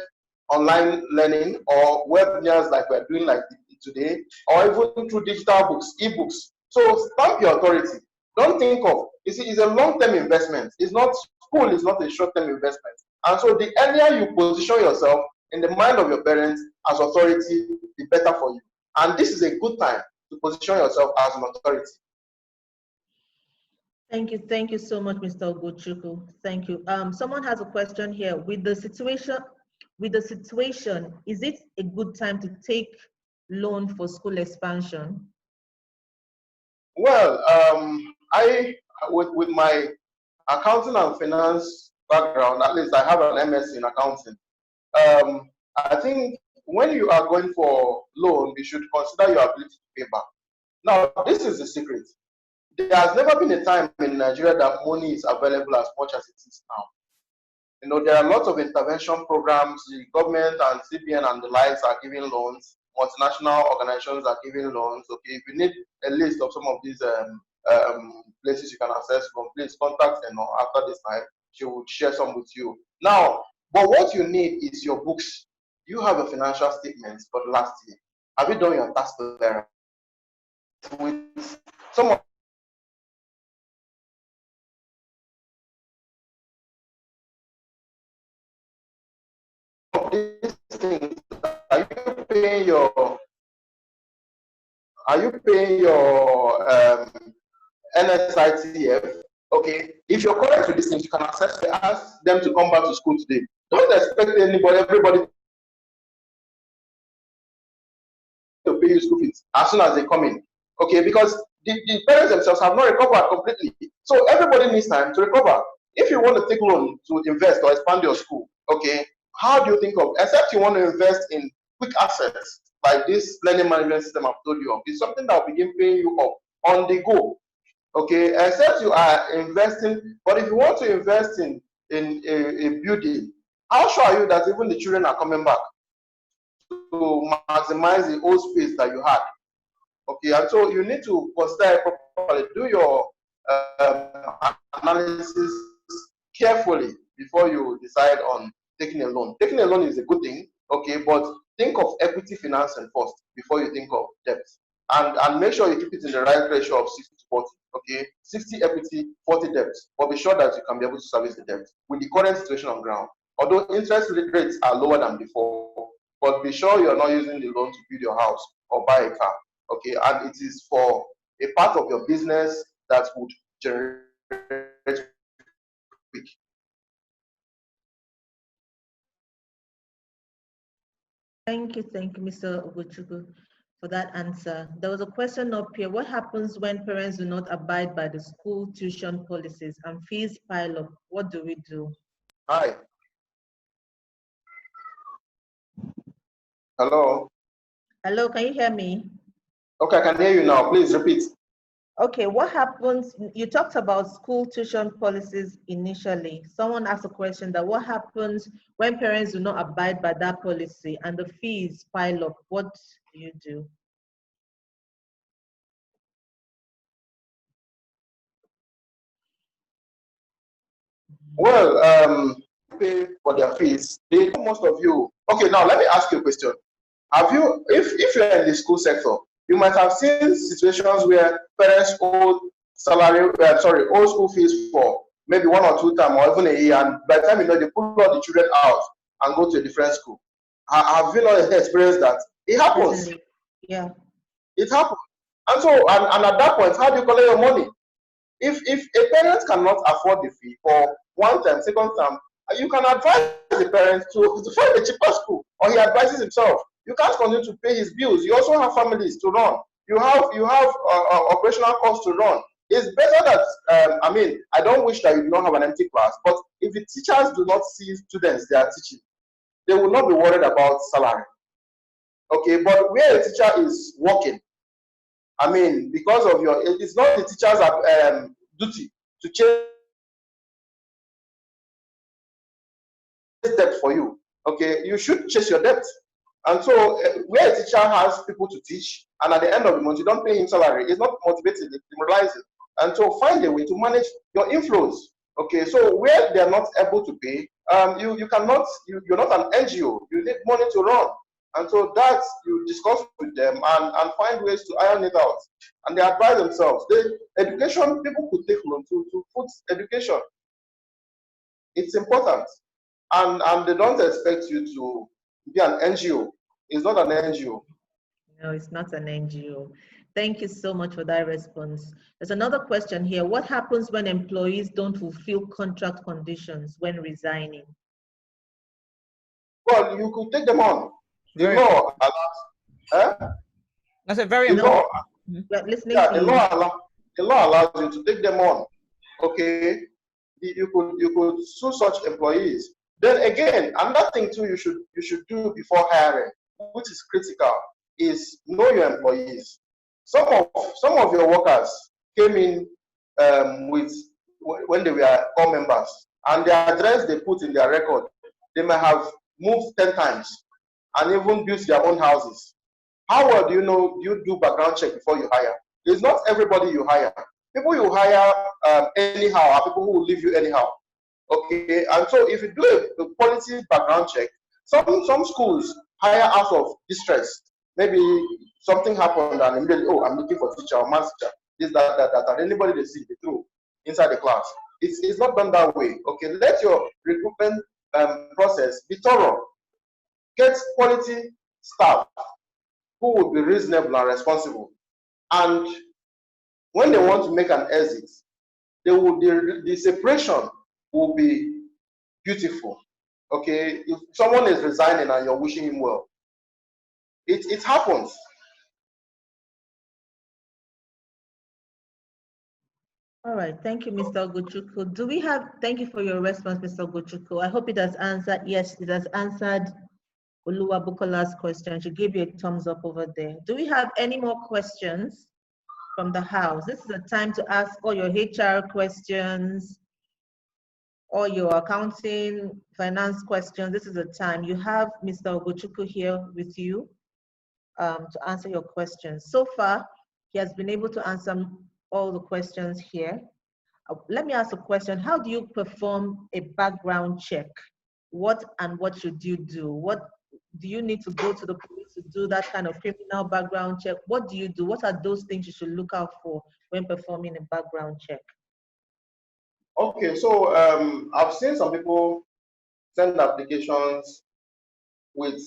online learning or webinars like we're doing like today, or even through digital books, ebooks. So stamp your authority. Don't think of, you see, it's a long-term investment. School is not a short-term investment. And so the earlier you position yourself in the mind of your parents as authority, the better for you. And this is a good time to position yourself as an authority. Thank you so much, Mr. Ugochukwu. Thank you. Someone has a question here. With the situation, is it a good time to take loan for school expansion? Well, with my accounting and finance background, at least I have an MS in accounting. I think when you are going for loan, you should consider your ability to pay back. Now, this is the secret. There has never been a time in Nigeria that money is available as much as it is now. You know, there are lots of intervention programs. The government and CBN and the likes are giving loans. Multinational organizations are giving loans. Okay, if you need a list of some of these places you can access from, please contact and after this time she will share some with you. Now, but what you need is your books. You have a financial statements for the last year. Have you done your tax clearance? With some of things. Are you paying your NSITF? Okay, if you're correct with these things, you can ask them to come back to school today. Don't expect everybody to pay you school fees as soon as they come in. Okay, because the parents themselves have not recovered completely. So everybody needs time to recover. If you want to take loan to invest or expand your school, okay, how do you think of, except you want to invest in quick assets like this learning management system I've told you of, it's something that will begin paying you up on the go. Okay, except you are investing, but if you want to invest in a building, how sure are you that even the children are coming back to maximize the old space that you had? Okay, and so you need to consider it properly, do your analysis carefully before you decide on taking a loan. Taking a loan is a good thing, okay, but think of equity financing first before you think of debt. And make sure you keep it in the right ratio of 60 to 40, okay? 60 equity, 40 debt, but be sure that you can be able to service the debt with the current situation on ground. Although interest rates are lower than before, but be sure you're not using the loan to build your house or buy a car, okay? And it is for a part of your business that would generate quick. Thank you, Mr. Ugochukwu, for that answer. There was a question up here. What happens when parents do not abide by the school tuition policies and fees pile up? What do we do? Hi. Hello. Hello, can you hear me? Okay, I can hear you now. Please repeat. Okay, what happens? You talked about school tuition policies initially. Someone asked a question that what happens when parents do not abide by that policy and the fees pile up? What do you do? Well, pay for their fees. Most of you. Okay, now let me ask you a question. Have you, if you're in the school sector, you might have seen situations where parents owe owe school fees for maybe 1 or 2 terms or even a year, and by the time you know, they pull all the children out and go to a different school. Have you not experienced that? It happens. Certainly. Yeah. It happens. And so, and at that point, how do you collect your money? If a parent cannot afford the fee for 1 term, 2nd term, you can advise the parent to find a cheaper school, or he advises himself. You can't continue to pay his bills. You also have families to run. You have operational costs to run. It's better that I mean, I don't wish that you do not have an empty class, but if the teachers do not see students they are teaching, they will not be worried about salary. Okay, but where a teacher is working, I mean, because of it's not the teacher's duty to chase debt for you. Okay, you should chase your debt. And so, where a teacher has people to teach, and at the end of the month you don't pay him salary, it's not motivating, it's demoralizing. And so, find a way to manage your inflows. Okay, so where they are not able to pay, you're not an NGO. You need money to run. And so that you discuss with them and find ways to iron it out. And they advise themselves. Education, people could take loan to put education. It's important. And they don't expect you to be an NGO. It's not an NGO. No, it's not an NGO. Thank you so much for that response. There's another question here. What happens when employees don't fulfill contract conditions when resigning? Well, you could take them on. The law allows. That's a very important. Listening to you. The law allows you to take them on. Okay, you could sue such employees. Then again, another thing too you should do before hiring, which is critical, is know your employees. Some of your workers came in when they were core members, and the address they put in their record, they may have moved 10 times and even built their own houses. How well do you do background check before you hire? It's not everybody you hire. People you hire anyhow are people who will leave you anyhow. Okay, and so if you do a quality background check, some schools hire out of distress. Maybe something happened and immediately, oh, I'm looking for a teacher or math teacher. This, that, and anybody they see, they throw inside the class. It's not done that way. Okay, let your recruitment process be thorough. get quality staff who will be reasonable and responsible. And when they want to make an exit, the separation will be beautiful. Okay, if someone is resigning and you're wishing him well, it happens. All right, thank you, Mr. Ugochukwu. Thank you for your response, Mr. Ugochukwu. I hope it has answered, yes, it has answered Oluwabukola's question. She gave you a thumbs up over there. Do we have any more questions from the house? This is a time to ask all your HR questions, all your accounting, finance questions. This is the time. You have Mr. Ugochukwu here with you to answer your questions. So far, he has been able to answer all the questions here. Let me ask a question. How do you perform a background check? What should you do? What do you need to go to the police to do that kind of criminal background check? What do you do? What are those things you should look out for when performing a background check? Okay, so I've seen some people send applications with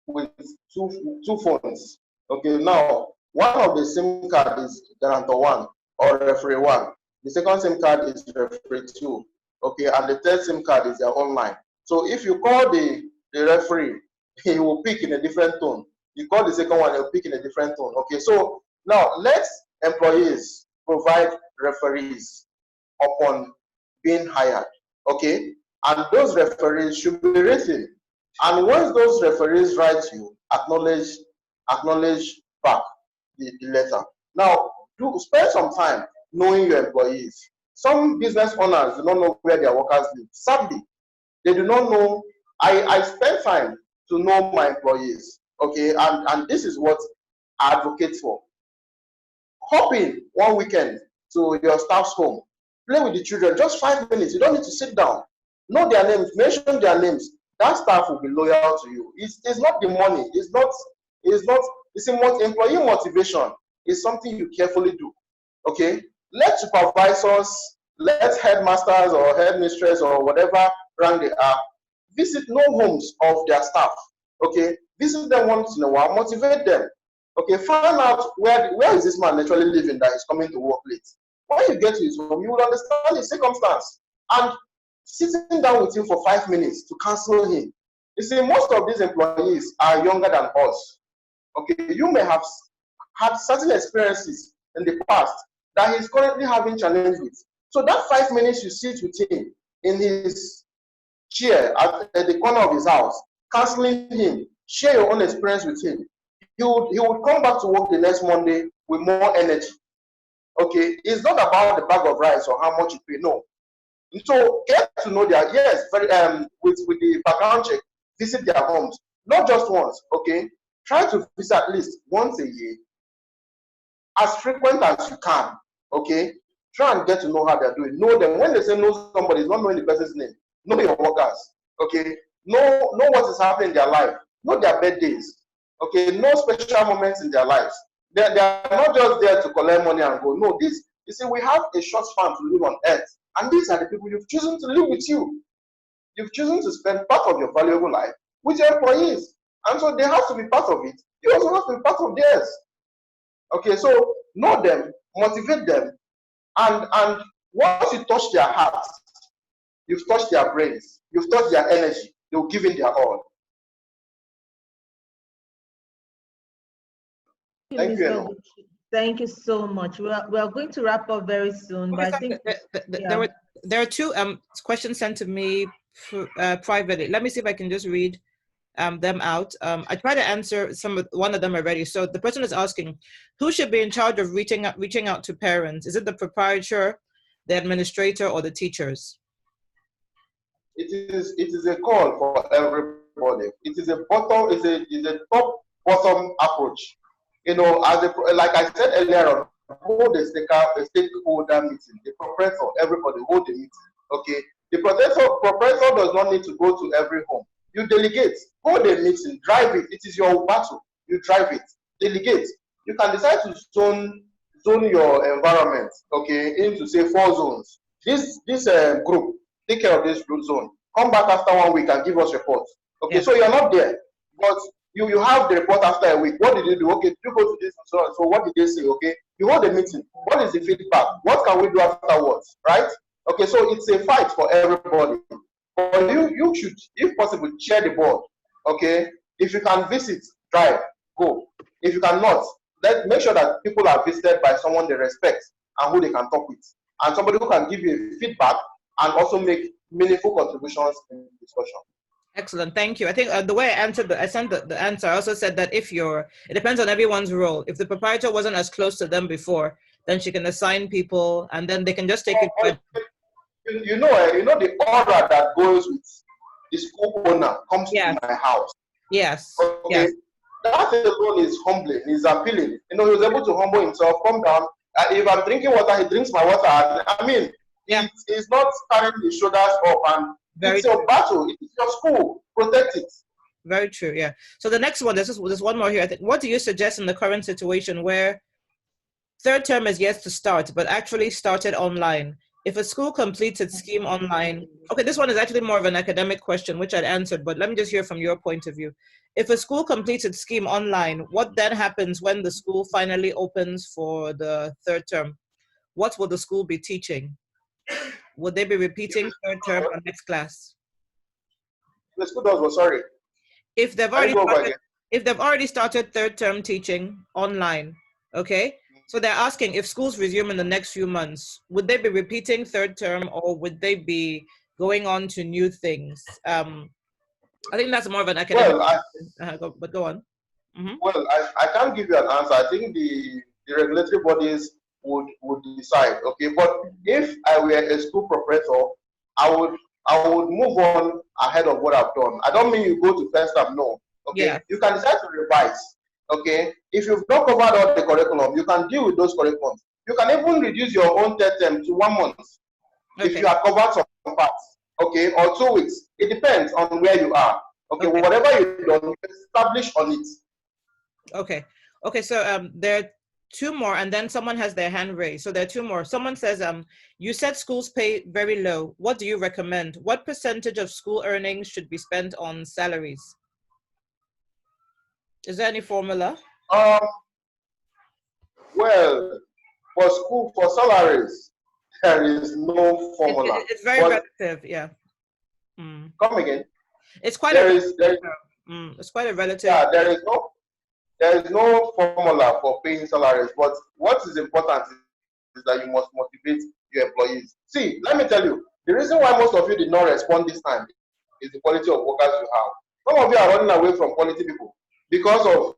two phones. Okay, now one of the SIM card is guarantor 1 or referee 1. The second SIM card is referee 2. Okay, and the third SIM card is their online. So if you call the referee, he will pick in a different tone. You call the second one, he'll pick in a different tone. Okay, so now let employees provide referees upon being hired. Okay, and those referees should be written. And once those referees write you, acknowledge back the letter. Now, spend some time knowing your employees. Some business owners do not know where their workers live. Sadly, they do not know. I spend time to know my employees. Okay, and this is what I advocate for. Hop in one weekend to your staff's home. Play with the children, just 5 minutes. You don't need to sit down. Know their names, mention their names. That staff will be loyal to you. It's not the money. It's employee motivation. It's something you carefully do. Okay? Let supervisors, let headmasters or headmistress or whatever rank they are, visit no homes of their staff. Okay? Visit them once in a while, motivate them. Okay, find out where is this man actually living that is coming to work late. When you get to his home, you will understand his circumstance. And sitting down with him for 5 minutes to counsel him. You see, most of these employees are younger than us. Okay, you may have had certain experiences in the past that he's currently having challenge with. So that 5 minutes you sit with him in his chair at the corner of his house, counseling him, share your own experience with him. He would come back to work the next Monday with more energy. Okay, it's not about the bag of rice or how much you pay. No. So get to know their with the background check, visit their homes, not just once. Okay, try to visit at least once a year, as frequent as you can. Okay, try and get to know how they're doing. Know them. When they say know somebody, it's not knowing the person's name. Know your workers. Okay, know what is happening in their life. Know their birthdays. Okay, know special moments in their lives. They are not just there to collect money and go. No, you see, we have a short span to live on earth. And these are the people you've chosen to live with you. You've chosen to spend part of your valuable life with your employees. And so they have to be part of it. You also have to be part of theirs. Okay, so know them, motivate them, and once you touch their hearts, you've touched their brains, you've touched their energy, they'll give in their all. Thank you. Thank you so much. We are going to wrap up very soon, but I think there are two questions sent to me privately. Let me see if I can just read them out. I tried to answer one of them already. So the person is asking, who should be in charge of reaching out to parents? Is it the proprietor, the administrator, or the teachers? It is a call for everybody. It is a top bottom approach. You know, like I said earlier on, hold a stakeholder meeting. The proprietor, everybody hold the meeting. Okay. The proprietor does not need to go to every home. You delegate, hold a meeting, drive it. It is your battle. You drive it. Delegate. You can decide to zone your environment, okay, into say 4 zones. This group, take care of this zone. Come back after 1 week and give us reports. Okay, so you're not there. But you have the report after a week. What did you do? Okay, did you go to this and so on? So what did they say? Okay, you hold a meeting. What is the feedback? What can we do afterwards? Right? Okay, so it's a fight for everybody. But you should, if possible, share the board. Okay, if you can visit, drive, go. If you cannot, make sure that people are visited by someone they respect and who they can talk with, and somebody who can give you feedback and also make meaningful contributions in the discussion. Excellent, thank you. I think the way I sent the answer, I also said that it depends on everyone's role. If the proprietor wasn't as close to them before, then she can assign people and then they can just take it. You know the aura that goes with the school owner comes to my house. Yes. Okay. Yes. That alone is humbling, is appealing. You know, he was able to humble himself, come down. If I'm drinking water, he drinks my water. I mean, it's not carrying his shoulders up, and it's your battle. It's your school. Protect it. Very true. Yeah. So the next one, there's one more here. I think. What do you suggest in the current situation where third term is yet to start, but actually started online? If a school completes its scheme online, okay, this one is actually more of an academic question, which I'd answered, but let me just hear from your point of view. If a school completes its scheme online, what then happens when the school finally opens for the third term? What will the school be teaching? Would they be repeating third term or next class? The school does what? Sorry. If they've already started third term teaching online, okay? So they're asking if schools resume in the next few months, would they be repeating third term or would they be going on to new things? I think that's more of an academic question, but go on. Mm-hmm. Well, I can't give you an answer. I think the regulatory bodies would decide, okay? But if I were a school proprietor, I would move on ahead of what I've done. I don't mean you go to first term, no. Okay, yeah. You can decide to revise. Okay, if you've not covered all the curriculum, you can deal with those curriculums. You can even reduce your own third term to 1 month if you have covered some parts. Okay, or 2 weeks. It depends on where you are. Okay, whatever you've done, you establish on it. Okay. Okay. So there are two more, and then someone has their hand raised. So there are two more. Someone says, you said schools pay very low. What do you recommend? What percentage of school earnings should be spent on salaries? Is there any formula? Well, for salaries, there is no formula. It's very relative, yeah. Come again. It's quite it's quite a relative. Yeah, there is no formula for paying salaries. But what is important is that you must motivate your employees. See, let me tell you, the reason why most of you did not respond this time is the quality of workers you have. Some of you are running away from quality people because of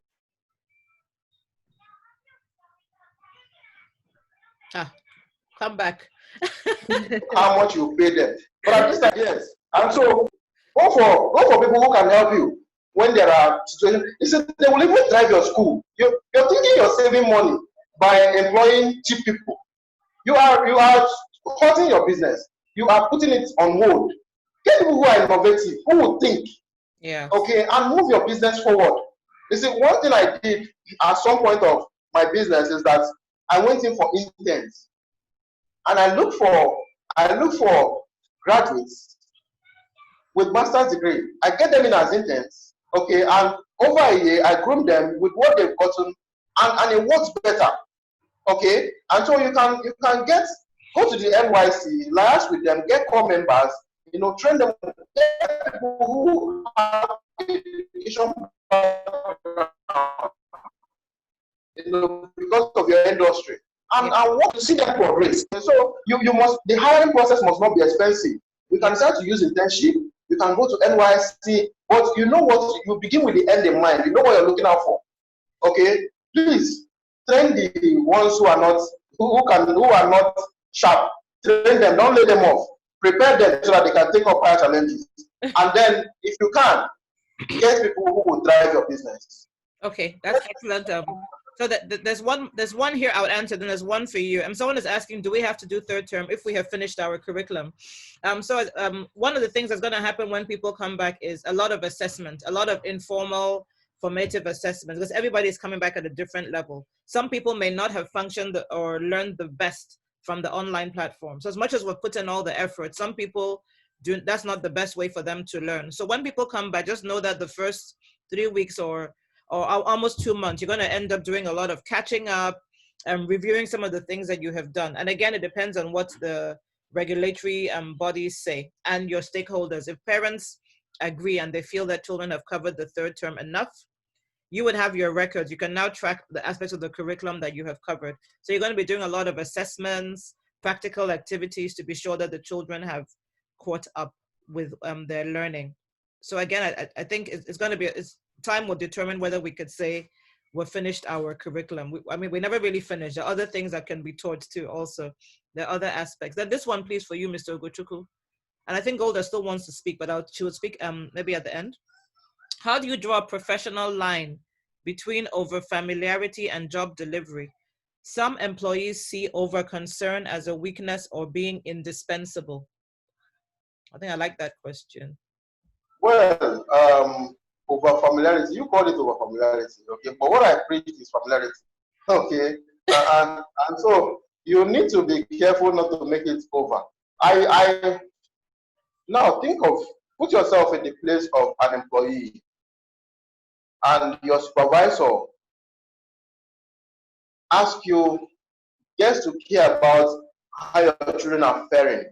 come back. how much you pay them. But at this time, yes. And so go for people who can help you when there are situations. They will even drive your school. You're thinking you're saving money by employing cheap people. You are hurting your business. You are putting it on hold. Get people who are innovative, who will think. Yeah. Okay, and move your business forward. You see, one thing I did at some point of my business is that I went in for interns, and I look for graduates with master's degree. I get them in as interns, okay, and over a year I groom them with what they've gotten, and it works better, okay. And so you can go to the NYC, liaise with them, get core members, train them, get people who have education background, because of your industry, and I want to see them progress. And so the hiring process must not be expensive. You can start to use internship. You can go to NYC, but you know what? You begin with the end in mind. You know what you're looking out for. Okay, please train the ones who are not sharp. Train them. Don't lay them off. Prepare them so that they can take up higher challenges. And then, if you can, get people who will drive your business. Okay, that's excellent. So there's one here I would answer, then there's one for you. And someone is asking, do we have to do third term if we have finished our curriculum? One of the things that's going to happen when people come back is a lot of assessment, a lot of informal, formative assessments, because everybody is coming back at a different level. Some people may not have functioned or learned the best from the online platform. So as much as we've put in all the effort, some people that's not the best way for them to learn. So when people come back, just know that the first 3 weeks or almost 2 months, you're going to end up doing a lot of catching up and reviewing some of the things that you have done. And again, it depends on what the regulatory bodies say and your stakeholders. If parents agree and they feel that children have covered the third term enough, you would have your records. You can now track the aspects of the curriculum that you have covered. So you're going to be doing a lot of assessments, practical activities to be sure that the children have caught up with their learning. So again, I think it's going to be, time will determine whether we could say we've finished our curriculum. We never really finished. There are other things that can be taught too also. There are other aspects. Then this one, please, for you, Mr. Ugochukwu. And I think Golda still wants to speak, but she will speak maybe at the end. How do you draw a professional line between over-familiarity and job delivery? Some employees see over-concern as a weakness or being indispensable. I think I like that question. Well, over familiarity, you call it over familiarity, okay? But what I preach is familiarity, okay? And so you need to be careful not to make it over. Now put yourself in the place of an employee, and your supervisor gets to care about how your children are faring,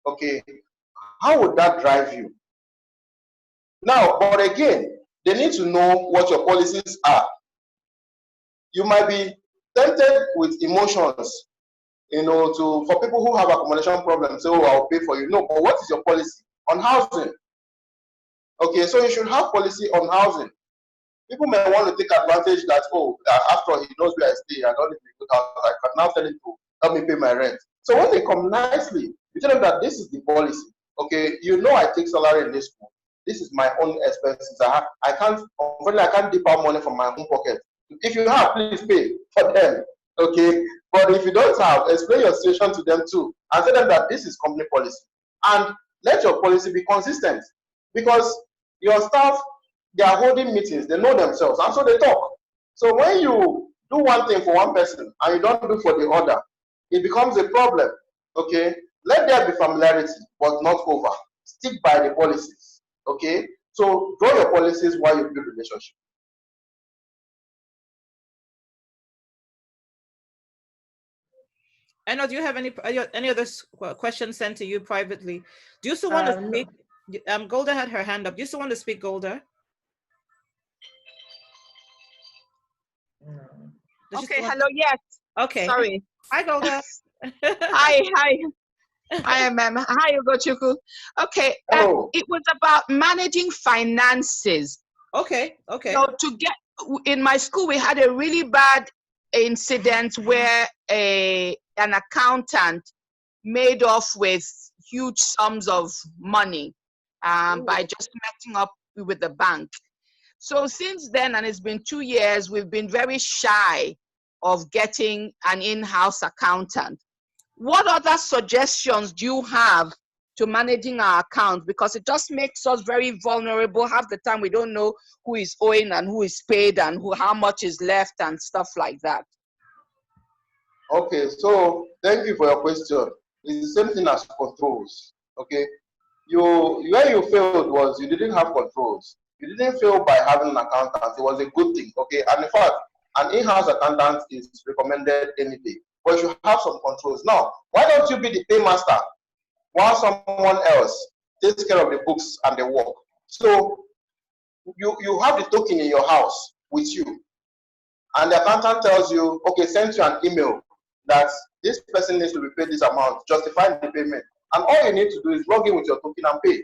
okay? How would that drive you? Now, but again, they need to know what your policies are. You might be tempted with emotions, for people who have accommodation problems, say, oh, I'll pay for you. No, but what is your policy on housing? Okay, so you should have policy on housing. People may want to take advantage that, after all, he knows where I stay, I don't need to go out, I can now tell him to help me pay my rent. So when they come nicely, you tell them that this is the policy. Okay, I take salary in this school. This is my own expenses. I can't dip out money from my own pocket. If you have, please pay for them. Okay, but if you don't have, explain your situation to them too, and tell them that this is company policy, and let your policy be consistent, because your staff, they are holding meetings, they know themselves, and so they talk. So when you do one thing for one person and you don't do for the other, it becomes a problem. Okay, let there be familiarity, but not over. Stick by the policies. Okay, so draw your policies while you build relationship. Anna, do you have any other questions sent to you privately? Do you still want to speak? No. Golda had her hand up. Do you still want to speak, Golda? No. Okay, hello, yes. Okay. Sorry. Hi, Golda. Hi. Hi, ma'am. Hi, Ugochukwu. Okay, it was about managing finances. Okay. So in my school, we had a really bad incident where an accountant made off with huge sums of money by just messing up with the bank. So since then, and it's been 2 years, we've been very shy of getting an in-house accountant. What other suggestions do you have to managing our account? Because it just makes us very vulnerable. Half the time we don't know who is owing and who is paid and how much is left and stuff like that. Okay, so thank you for your question. It's the same thing as controls. Okay, where you failed was you didn't have controls. You didn't fail by having an accountant. It was a good thing. Okay, and in fact, an in-house accountant is recommended any day. But you have some controls. Now, why don't you be the paymaster while someone else takes care of the books and the work? So you have the token in your house with you, and the accountant tells you, okay, send you an email that this person needs to be paid this amount, justify the payment. And all you need to do is log in with your token and pay.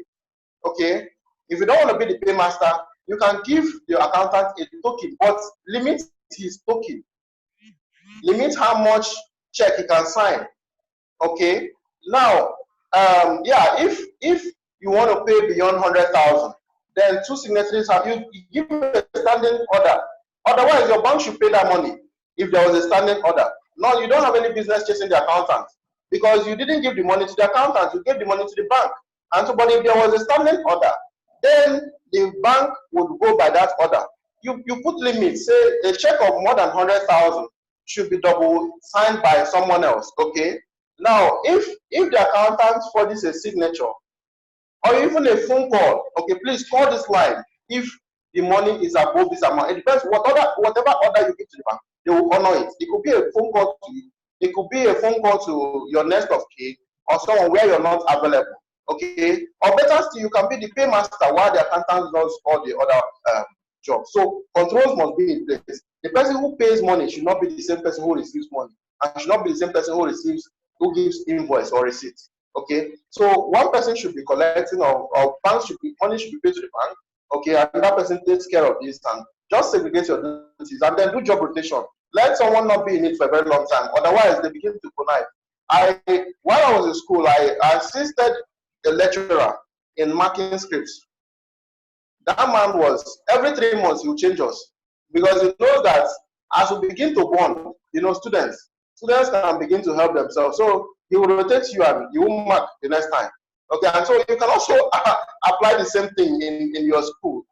Okay? If you don't want to be the paymaster, you can give the accountant a token, but limit his token. Limit how much check he can sign. Okay? Now, if you want to pay beyond 100,000, then 2 signatories you give a standing order. Otherwise, your bank should pay that money if there was a standing order. No, you don't have any business chasing the accountant because you didn't give the money to the accountant, you gave the money to the bank. And so, but if there was a standing order, then the bank would go by that order. You put limits, say a check of more than 100,000 should be double signed by someone else. Okay. Now, if the accountant forges a signature or even a phone call, okay, please call this line. If the money is above this amount. It depends whatever order you give to the bank, they will honor it. It could be a phone call to you. It could be a phone call to your next of kin or someone where you're not available. Okay, or better still, you can be the paymaster while the accountant does all the other jobs. So controls must be in place. The person who pays money should not be the same person who receives money, and should not be the same person who gives invoice or receipt. Okay, so one person should be collecting, or bank should be, money should be paid to the bank. Okay, and that person takes care of this, and just segregate your duties and then do job rotation. Let someone not be in it for a very long time, otherwise they begin to connive. While I was in school, I assisted a lecturer in marking scripts. That man was, every 3 months he will change us, because he knows that as we begin to bond, students can begin to help themselves. So he will rotate you and you will mark the next time. Okay, and so you can also apply the same thing in your school.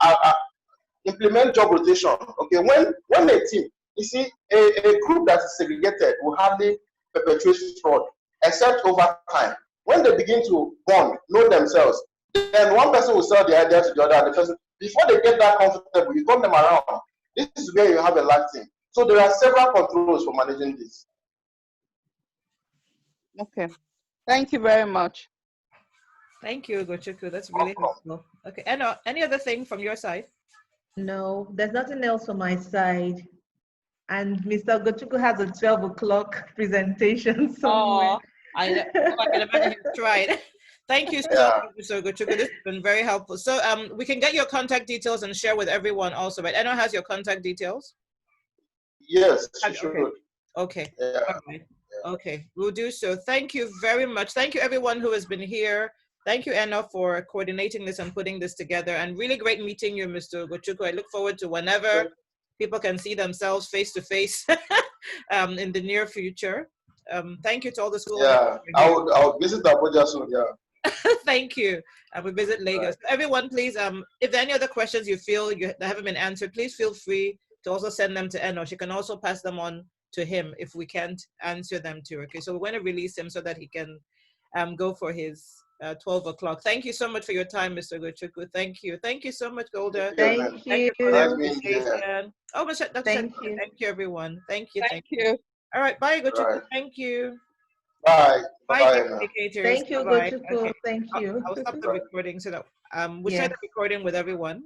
Implement job rotation. Okay, when a team, you see, a group that is segregated will hardly perpetuate fraud, except over time. When they begin to bond, know themselves, then one person will sell the idea to the other, and the person, before they get that comfortable, you turn them around. This is where you have a lag thing. So there are several controls for managing this. Okay, thank you very much. Thank you, Ugochukwu. That's really helpful. Okay, and any other thing from your side? No, there's nothing else on my side. And Mr. Ugochukwu has a 12 o'clock presentation somewhere. Oh, I can imagine he's tried. Thank you so much, Mr. Ugochukwu. This has been very helpful. So we can get your contact details and share with everyone also, right? Eno has your contact details? Yes, okay. Sure. Okay. Yeah. All right. Okay, we'll do so. Thank you very much. Thank you everyone who has been here. Thank you, Eno, for coordinating this and putting this together. And really great meeting you, Mr. Ugochukwu. I look forward to whenever people can see themselves face to face in the near future. Thank you to all the schools. Yeah, I'll visit Abuja soon. Yeah. Thank you. And we visit Lagos. Right. Everyone, please, if there are any other questions you feel that haven't been answered, please feel free to also send them to Eno. She can also pass them on to him if we can't answer them to her. Okay, so we're going to release him so that he can go for his 12 o'clock. Thank you so much for your time, Mr. Ugochukwu. Thank you. Thank you so much, Golda. Thank you. For the presentation. Oh, Dr. Thank you. Thank you, everyone. Thank you. Thank you. All right, bye, Ugochukwu. Right. Thank you. Bye. Bye, communicators. Thank you, Ugochukwu. Okay. Thank you. I'll stop the recording so that we'll share the recording with everyone.